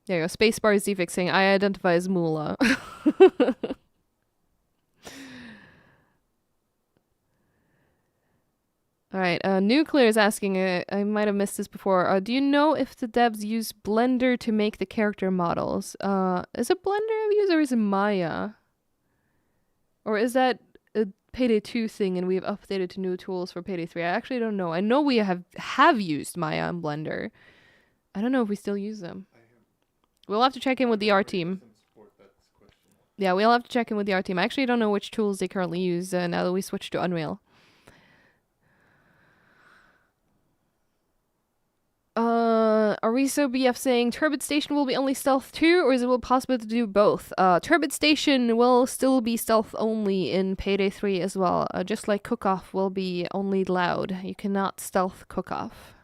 Speaker 1: There you go. Spacebar is defix saying, I identify as Moolah. Alright, Nuclear is asking, I might have missed this before, do you know if the devs use Blender to make the character models? Is it Blender we use or is it Maya? Or is that a Payday 2 thing and we've updated to new tools for Payday 3? I actually don't know. I know we have used Maya and Blender. I don't know if we still use them. We'll have to check in with the R team. Yeah, we'll have to check in with the R team. I actually don't know which tools they currently use now that we switched to Unreal. Ariso BF saying, Turbid Station will be only stealth too, or is it possible to do both? Turbid Station will still be stealth only in Payday 3 as well, just like Cook-Off will be only loud. You cannot stealth Cook-Off.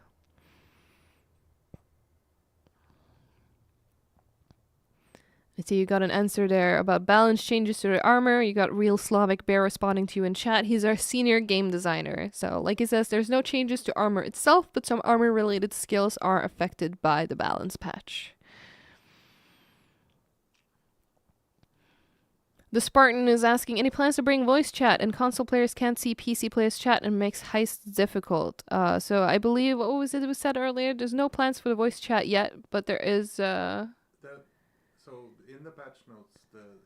Speaker 1: I see you got an answer there about balance changes to the armor. You got Real Slavic Bear responding to you in chat. He's our senior game designer. So, like he says, there's no changes to armor itself, but some armor-related skills are affected by the balance patch. The Spartan is asking, any plans to bring voice chat? And console players can't see PC players chat and makes heists difficult. So I believe, what was it that was said earlier? There's no plans for the voice chat yet, but there is...
Speaker 2: So in the batch notes,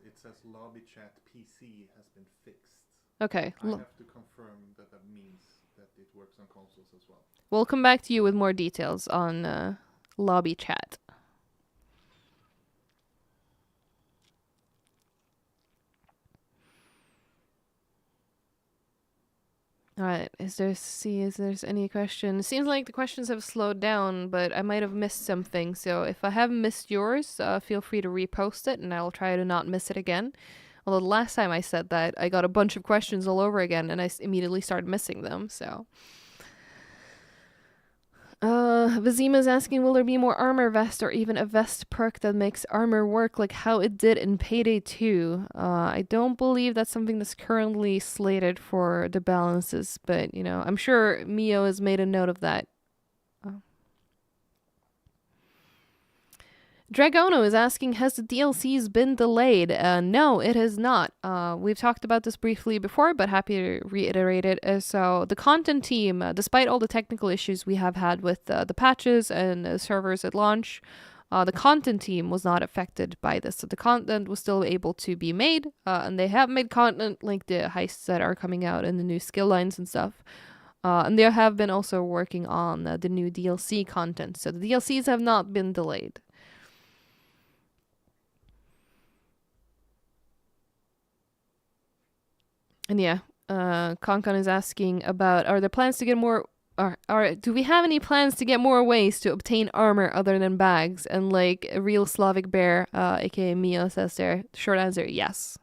Speaker 2: it says lobby chat PC has been fixed.
Speaker 1: Okay.
Speaker 2: I have to confirm that means that it works on consoles as well.
Speaker 1: We'll come back to you with more details on lobby chat. All right. Is there's any question? It seems like the questions have slowed down, but I might have missed something. So if I have missed yours, feel free to repost it, and I'll try to not miss it again. Although the last time I said that, I got a bunch of questions all over again, and I immediately started missing them. So. Vizima's asking, will there be more armor vest or even a vest perk that makes armor work like how it did in Payday 2? I don't believe that's something that's currently slated for the balances, but, you know, I'm sure Mio has made a note of that. Dragono is asking, has the DLCs been delayed? No, it has not. We've talked about this briefly before, but happy to reiterate it. So the content team, despite all the technical issues we have had with the patches and servers at launch, the content team was not affected by this. So the content was still able to be made, and they have made content like the heists that are coming out and the new skill lines and stuff. And they have been also working on the new DLC content. So the DLCs have not been delayed. And yeah, Konkon is asking about, are there plans to get more, do we have any plans to get more ways to obtain armor other than bags? And like a real Slavic bear, aka Mio says there, short answer, yes.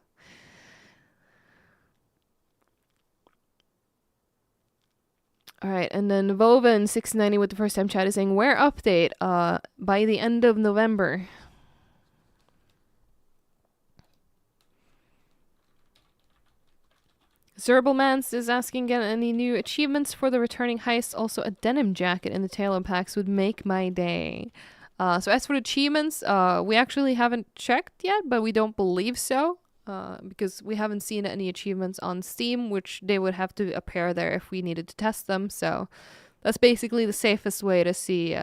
Speaker 1: Alright, and then Voven 690 with the first time chat is saying, where update? By the end of November. Zerbalmans is asking again, any new achievements for the returning heist? Also, a denim jacket in the Tailor packs would make my day. So as for the achievements, we actually haven't checked yet, but we don't believe so. Because we haven't seen any achievements on Steam, which they would have to appear there if we needed to test them. So that's basically the safest way to see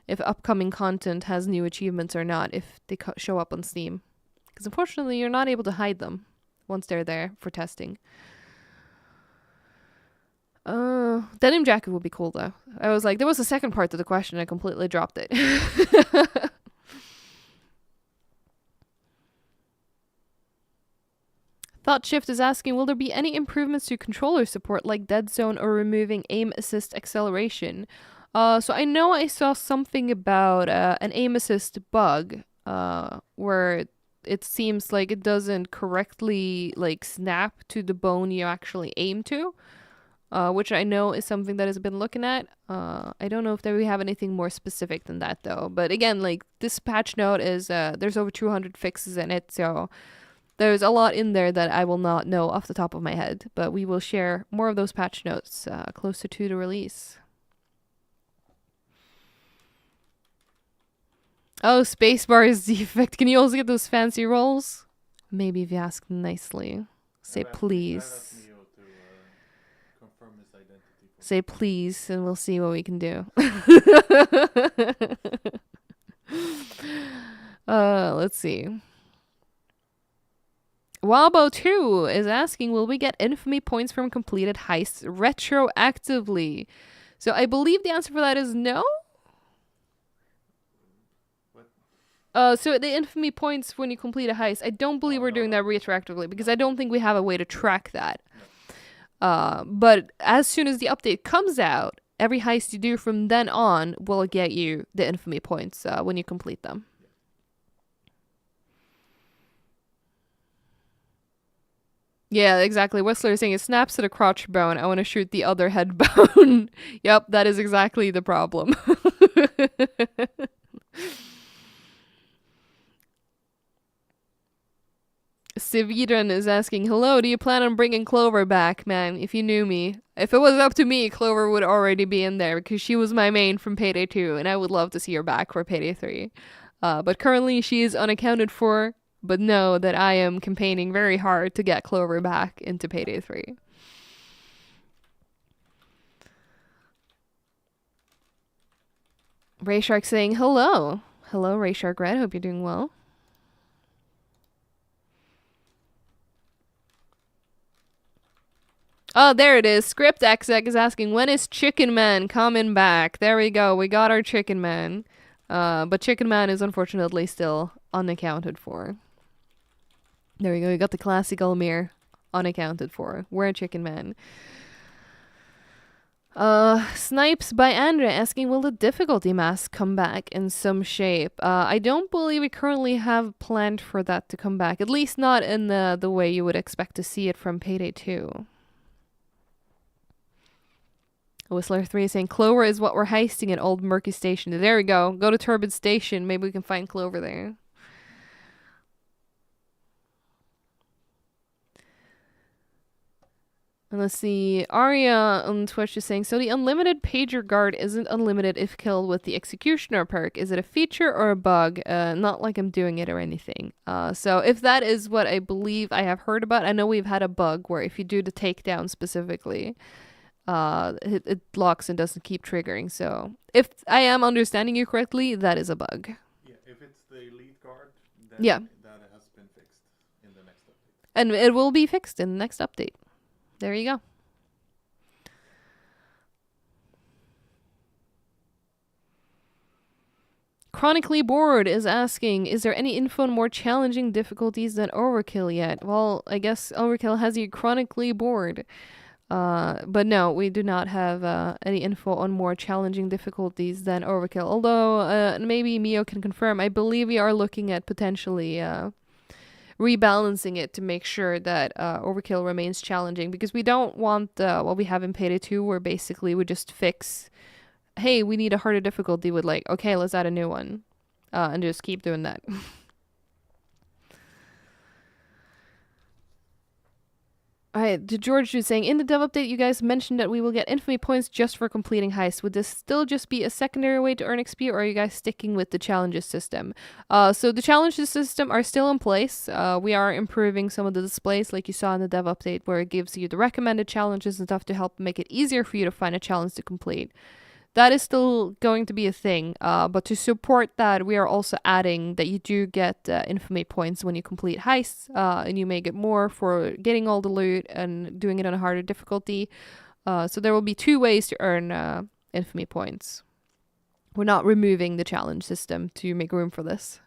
Speaker 1: if upcoming content has new achievements or not, if they show up on Steam. Because unfortunately, you're not able to hide them once they're there for testing. Denim jacket would be cool though. I was like, there was a second part to the question, I completely dropped it. Thought Shift is asking, will there be any improvements to controller support like dead zone or removing aim assist acceleration? So I know I saw something about an aim assist bug, where it seems like it doesn't correctly like snap to the bone you actually aim to. Which I know is something that has been looking at. I don't know if we have anything more specific than that though. But again, like this patch note is there's over 200 fixes in it, so there's a lot in there that I will not know off the top of my head. But we will share more of those patch notes closer to the release. Oh, spacebar is defect. Can you also get those fancy rolls? Maybe if you ask nicely. Say please. Say please, and we'll see what we can do. Let's see. Wabo2 is asking, will we get infamy points from completed heists retroactively? So I believe the answer for that is no. So the infamy points when you complete a heist, I don't believe we're doing that retroactively because I don't think we have a way to track that. But as soon as the update comes out, every heist you do from then on will get you the infamy points when you complete them. Yeah, exactly. Whistler is saying it snaps at a crotch bone. I want to shoot the other head bone. Yep, that is exactly the problem. Sividran is asking, hello, do you plan on bringing Clover back? Man, if you knew me. If it was up to me, Clover would already be in there because she was my main from Payday 2 and I would love to see her back for Payday 3. But currently she is unaccounted for, but know that I am campaigning very hard to get Clover back into Payday 3. Rayshark saying, hello. Hello, Rayshark Red. Hope you're doing well. Oh, there it is. Script XX is asking, when is Chicken Man coming back? There we go. We got our Chicken Man. But Chicken Man is unfortunately still unaccounted for. There we go. We got the classic Almir unaccounted for. We're a Chicken Man. Snipes by Andrea asking, will the difficulty mask come back in some shape? I don't believe we currently have planned for that to come back, at least not in the way you would expect to see it from Payday 2. Whistler 3 is saying, Clover is what we're heisting at Old Murky Station. There we go. Go to Turbid Station. Maybe we can find Clover there. And let's see, Arya on Twitch is saying, so the unlimited pager guard isn't unlimited if killed with the executioner perk. Is it a feature or a bug? Not like I'm doing it or anything. So if that is what I believe I have heard about, I know we've had a bug where if you do the takedown specifically, it locks and doesn't keep triggering. So if I am understanding you correctly, that is a bug.
Speaker 2: Yeah, if it's the elite guard, then
Speaker 1: Yeah.
Speaker 2: that has been fixed in the next update.
Speaker 1: And it will be fixed in the next update. There you go. Chronically Bored is asking, is there any info on more challenging difficulties than Overkill yet? Well, I guess Overkill has you chronically bored. But no, we do not have any info on more challenging difficulties than Overkill. Although, maybe Mio can confirm, I believe we are looking at potentially rebalancing it to make sure that Overkill remains challenging, because we don't want what we have in Payday 2 where basically we just fix, hey, we need a harder difficulty with like, okay, let's add a new one, and just keep doing that. Alright, George is saying, in the dev update you guys mentioned that we will get infamy points just for completing heists. Would this still just be a secondary way to earn XP, or are you guys sticking with the challenges system? So the challenges system are still in place. We are improving some of the displays like you saw in the dev update, where it gives you the recommended challenges and stuff to help make it easier for you to find a challenge to complete. That is still going to be a thing, but to support that, we are also adding that you do get infamy points when you complete heists, and you may get more for getting all the loot and doing it on a harder difficulty. So there will be 2 ways to earn infamy points. We're not removing the challenge system to make room for this.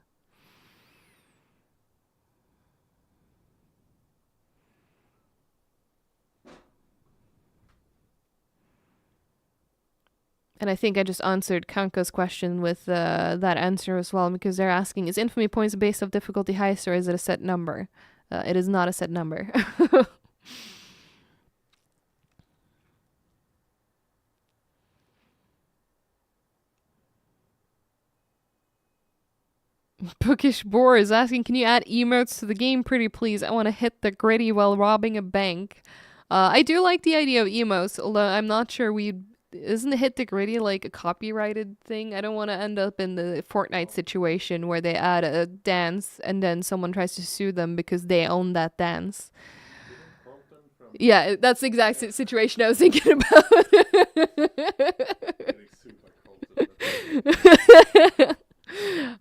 Speaker 1: And I think I just answered Kanka's question with that answer as well, because they're asking, is infamy points based off difficulty heist, or is it a set number? It is not a set number. Bookish Boar is asking, can you add emotes to the game pretty please? I want to hit the gritty while robbing a bank. I do like the idea of emotes, although I'm not sure isn't hit the gritty like a copyrighted thing? I don't want to end up in the Fortnite situation where they add a dance and then someone tries to sue them because they own that dance. Yeah, that's the exact situation I was thinking about.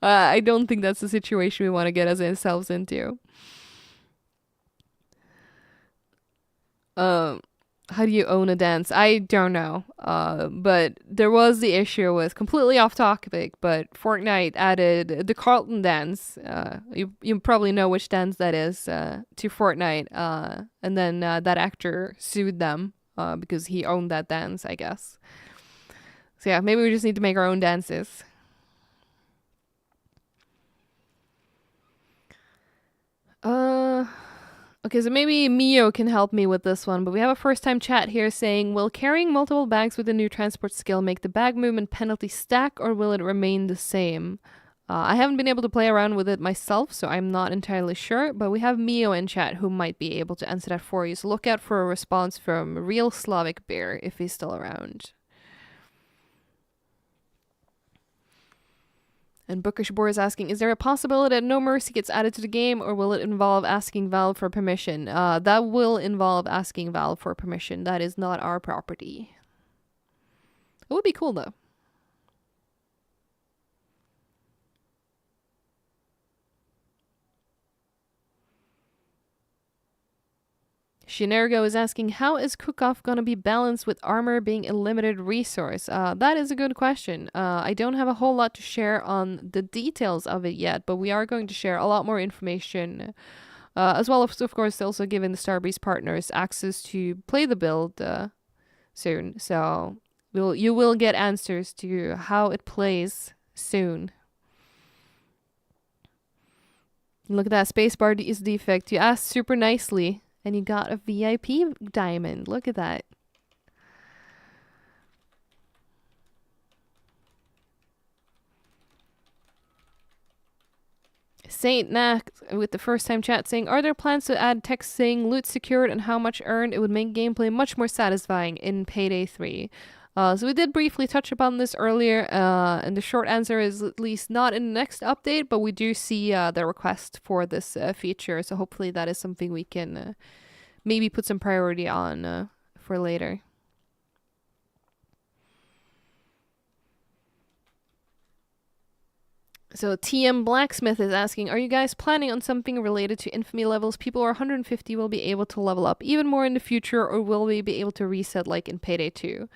Speaker 1: I don't think that's the situation we want to get ourselves into. How do you own a dance? I don't know. But there was the issue with, completely off topic, but Fortnite added the Carlton dance. You probably know which dance that is, to Fortnite. And then that actor sued them because he owned that dance, I guess. So yeah, maybe we just need to make our own dances. Okay, so maybe Mio can help me with this one, but we have a first-time chat here saying, will carrying multiple bags with a new transport skill make the bag movement penalty stack, or will it remain the same? I haven't been able to play around with it myself, so I'm not entirely sure, but we have Mio in chat who might be able to answer that for you, so look out for a response from Real Slavic Bear if he's still around. And Bookish Boar is asking, is there a possibility that No Mercy gets added to the game, or will it involve asking Valve for permission? That will involve asking Valve for permission. That is not our property. It would be cool, though. Shinergo is asking, how is Cook-Off going to be balanced with armor being a limited resource? That is a good question. I don't have a whole lot to share on the details of it yet, but we are going to share a lot more information, as well as, of course, also giving the Starbreeze partners access to play the build soon. So you will get answers to how it plays soon. Look at that, spacebar is defect. You asked super nicely, and you got a VIP diamond. Look at that. Saint Knack with the first time chat saying, are there plans to add text saying loot secured and how much earned? It would make gameplay much more satisfying in Payday 3. So we did briefly touch upon this earlier, and the short answer is at least not in the next update, but we do see the request for this feature, so hopefully that is something we can maybe put some priority on for later. So TM Blacksmith is asking, are you guys planning on something related to infamy levels? People who are 150 will be able to level up even more in the future, or will we be able to reset like in Payday 2?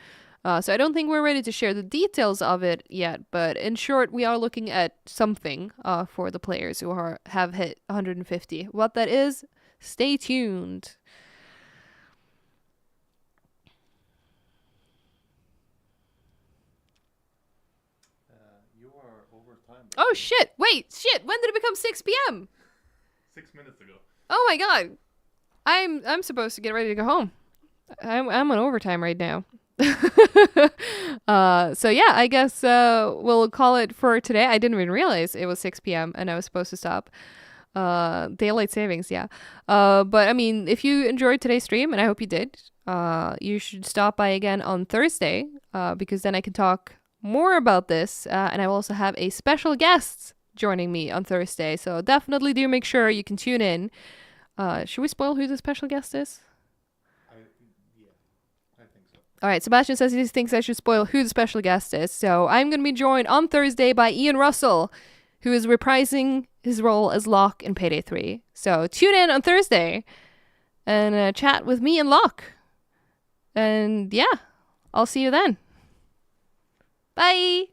Speaker 1: So I don't think we're ready to share the details of it yet, but in short, we are looking at something for the players who have hit 150. What that is, stay tuned.
Speaker 2: You are over time.
Speaker 1: Oh shit! Wait, shit! When did it become 6 p.m.?
Speaker 2: 6 minutes ago.
Speaker 1: Oh my god! I'm supposed to get ready to go home. I'm on overtime right now. So yeah, I guess we'll call it for today. I didn't even realize it was 6 p.m. and I was supposed to stop. Daylight savings, yeah. But I mean, if you enjoyed today's stream, and I hope you did, you should stop by again on Thursday, because then I can talk more about this, and I will also have a special guest joining me on Thursday. So definitely do make sure you can tune in. Should we spoil who the special guest is? All right, Sebastian says he thinks I should spoil who the special guest is. So I'm going to be joined on Thursday by Ian Russell, who is reprising his role as Locke in Payday 3. So tune in on Thursday and chat with me and Locke. And yeah, I'll see you then. Bye!